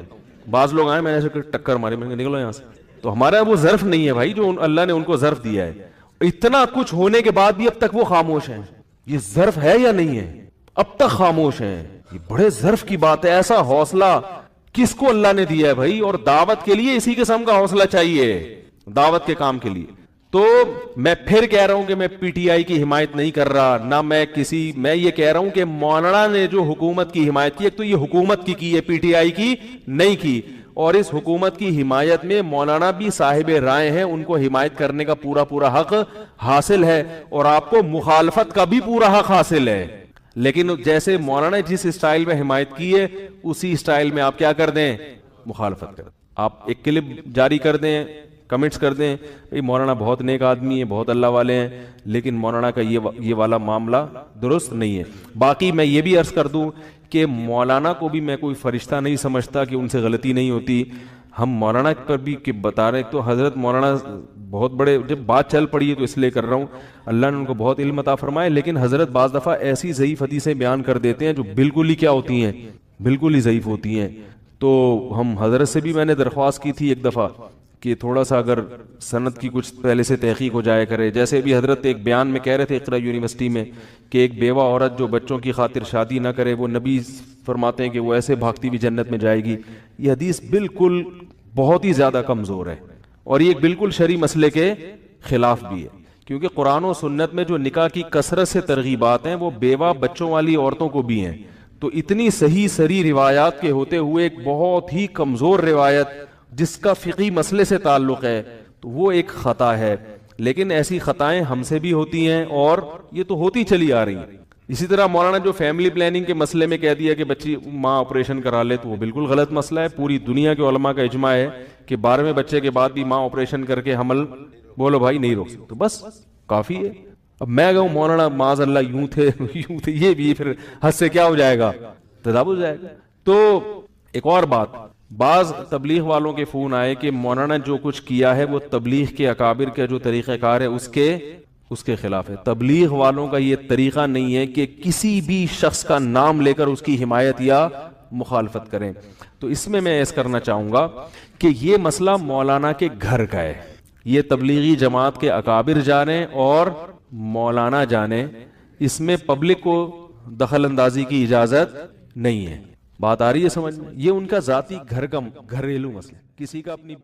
بعض لوگ آئے میں نے ٹکر ماری، میں نے نکلو یہاں سے. تو ہمارا وہ ظرف نہیں ہے بھائی جو اللہ نے ان کو ظرف دیا ہے. اتنا کچھ ہونے کے بعد بھی اب تک وہ خاموش ہیں. یہ ظرف ہے یا نہیں ہے؟ اب تک خاموش ہیں. یہ بڑے ظرف کی بات ہے. ایسا حوصلہ کس کو اللہ نے دیا ہے بھائی؟ اور دعوت کے لیے اسی قسم کا حوصلہ چاہیے، دعوت کے کام کے لیے. تو میں پھر کہہ رہا ہوں کہ میں پی ٹی آئی کی حمایت نہیں کر رہا، نہ میں یہ کہہ رہا ہوں کہ مولانا نے جو حکومت کی حمایت کی، ایک تو یہ حکومت کی ہے، پی ٹی آئی کی نہیں کی. اور اس حکومت کی حمایت میں مولانا بھی صاحب رائے ہیں، ان کو حمایت کرنے کا پورا حق حاصل ہے، اور آپ کو مخالفت کا بھی پورا حق حاصل ہے. لیکن جیسے مولانا جس اسٹائل میں حمایت کی ہے، اسی اسٹائل میں آپ کیا کر دیں؟ مخالفت کر دیں. آپ ایک کلپ جاری کر دیں، کمنٹس کر دیں مولانا بہت نیک آدمی ہے، بہت اللہ والے ہیں، لیکن مولانا کا یہ والا معاملہ درست نہیں ہے. باقی میں یہ بھی عرض کر دوں کہ مولانا کو بھی میں کوئی فرشتہ نہیں سمجھتا کہ ان سے غلطی نہیں ہوتی. ہم مولانا پر بھی کہ بتا رہے، تو حضرت مولانا بہت بڑے، جب بات چل پڑی ہے تو اس لیے کر رہا ہوں، اللہ نے ان کو بہت علم عطا فرمائے، لیکن حضرت بعض دفعہ ایسی ضعیف حدیثیں بیان کر دیتے ہیں جو بالکل ہی کیا ہوتی ہیں، بالکل ہی ضعیف ہوتی ہیں. تو ہم حضرت سے بھی میں نے درخواست کی تھی ایک دفعہ کہ تھوڑا سا اگر سند کی کچھ پہلے سے تحقیق ہو جائے کرے. جیسے بھی حضرت ایک بیان میں کہہ رہے تھے اقرا یونیورسٹی میں کہ ایک بیوہ عورت جو بچوں کی خاطر شادی نہ کرے، وہ نبی فرماتے ہیں کہ وہ ایسے بھاگتی بھی جنت میں جائے گی. یہ حدیث بالکل بہت ہی زیادہ کمزور ہے، اور یہ بالکل شرعی مسئلے کے خلاف بھی ہے. کیونکہ قرآن و سنت میں جو نکاح کی کثرت سے ترغیبات ہیں وہ بیوہ بچوں والی عورتوں کو بھی ہیں. تو اتنی صحیح سری روایات کے ہوتے ہوئے ایک بہت ہی کمزور روایت جس کا فقہی مسئلے سے تعلق ہے، تو وہ ایک خطا ہے. لیکن ایسی خطائیں ہم سے بھی ہوتی ہیں، اور یہ تو ہوتی چلی آ رہی ہیں. اسی طرح مولانا جو فیملی پلاننگ کے مسئلے میں کہہ دیا کہ بچی ماں آپریشن کرا لے، تو وہ بالکل غلط مسئلہ ہے. پوری دنیا کے علماء کا اجماع ہے کہ 12ویں بچے کے بعد بھی ماں آپریشن کر کے حمل بولو بھائی نہیں روک سکتے، بس کافی ہے. اب میں کہوں مولانا معاذ اللہ یوں تھے، یہ بھی پھر حد سے کیا ہو جائے گا، تضاد ہو جائے گا. تو ایک اور بات، بعض تبلیغ والوں کے فون آئے کہ مولانا جو کچھ کیا ہے وہ تبلیغ کے اکابر کا جو طریقہ کار ہے اس کے خلاف ہے. تبلیغ والوں کا یہ طریقہ نہیں ہے کہ کسی بھی شخص کا نام لے کر اس کی حمایت یا مخالفت کریں. تو اس میں عرض کرنا چاہوں گا کہ یہ مسئلہ مولانا کے گھر کا ہے. یہ تبلیغی جماعت کے اکابر جانے اور مولانا جانے، اس میں پبلک کو دخل اندازی کی اجازت نہیں ہے. بات آ رہی ہے سمجھ میں؟ یہ ان کا ذاتی گھریلو مسئلہ، کسی کا اپنی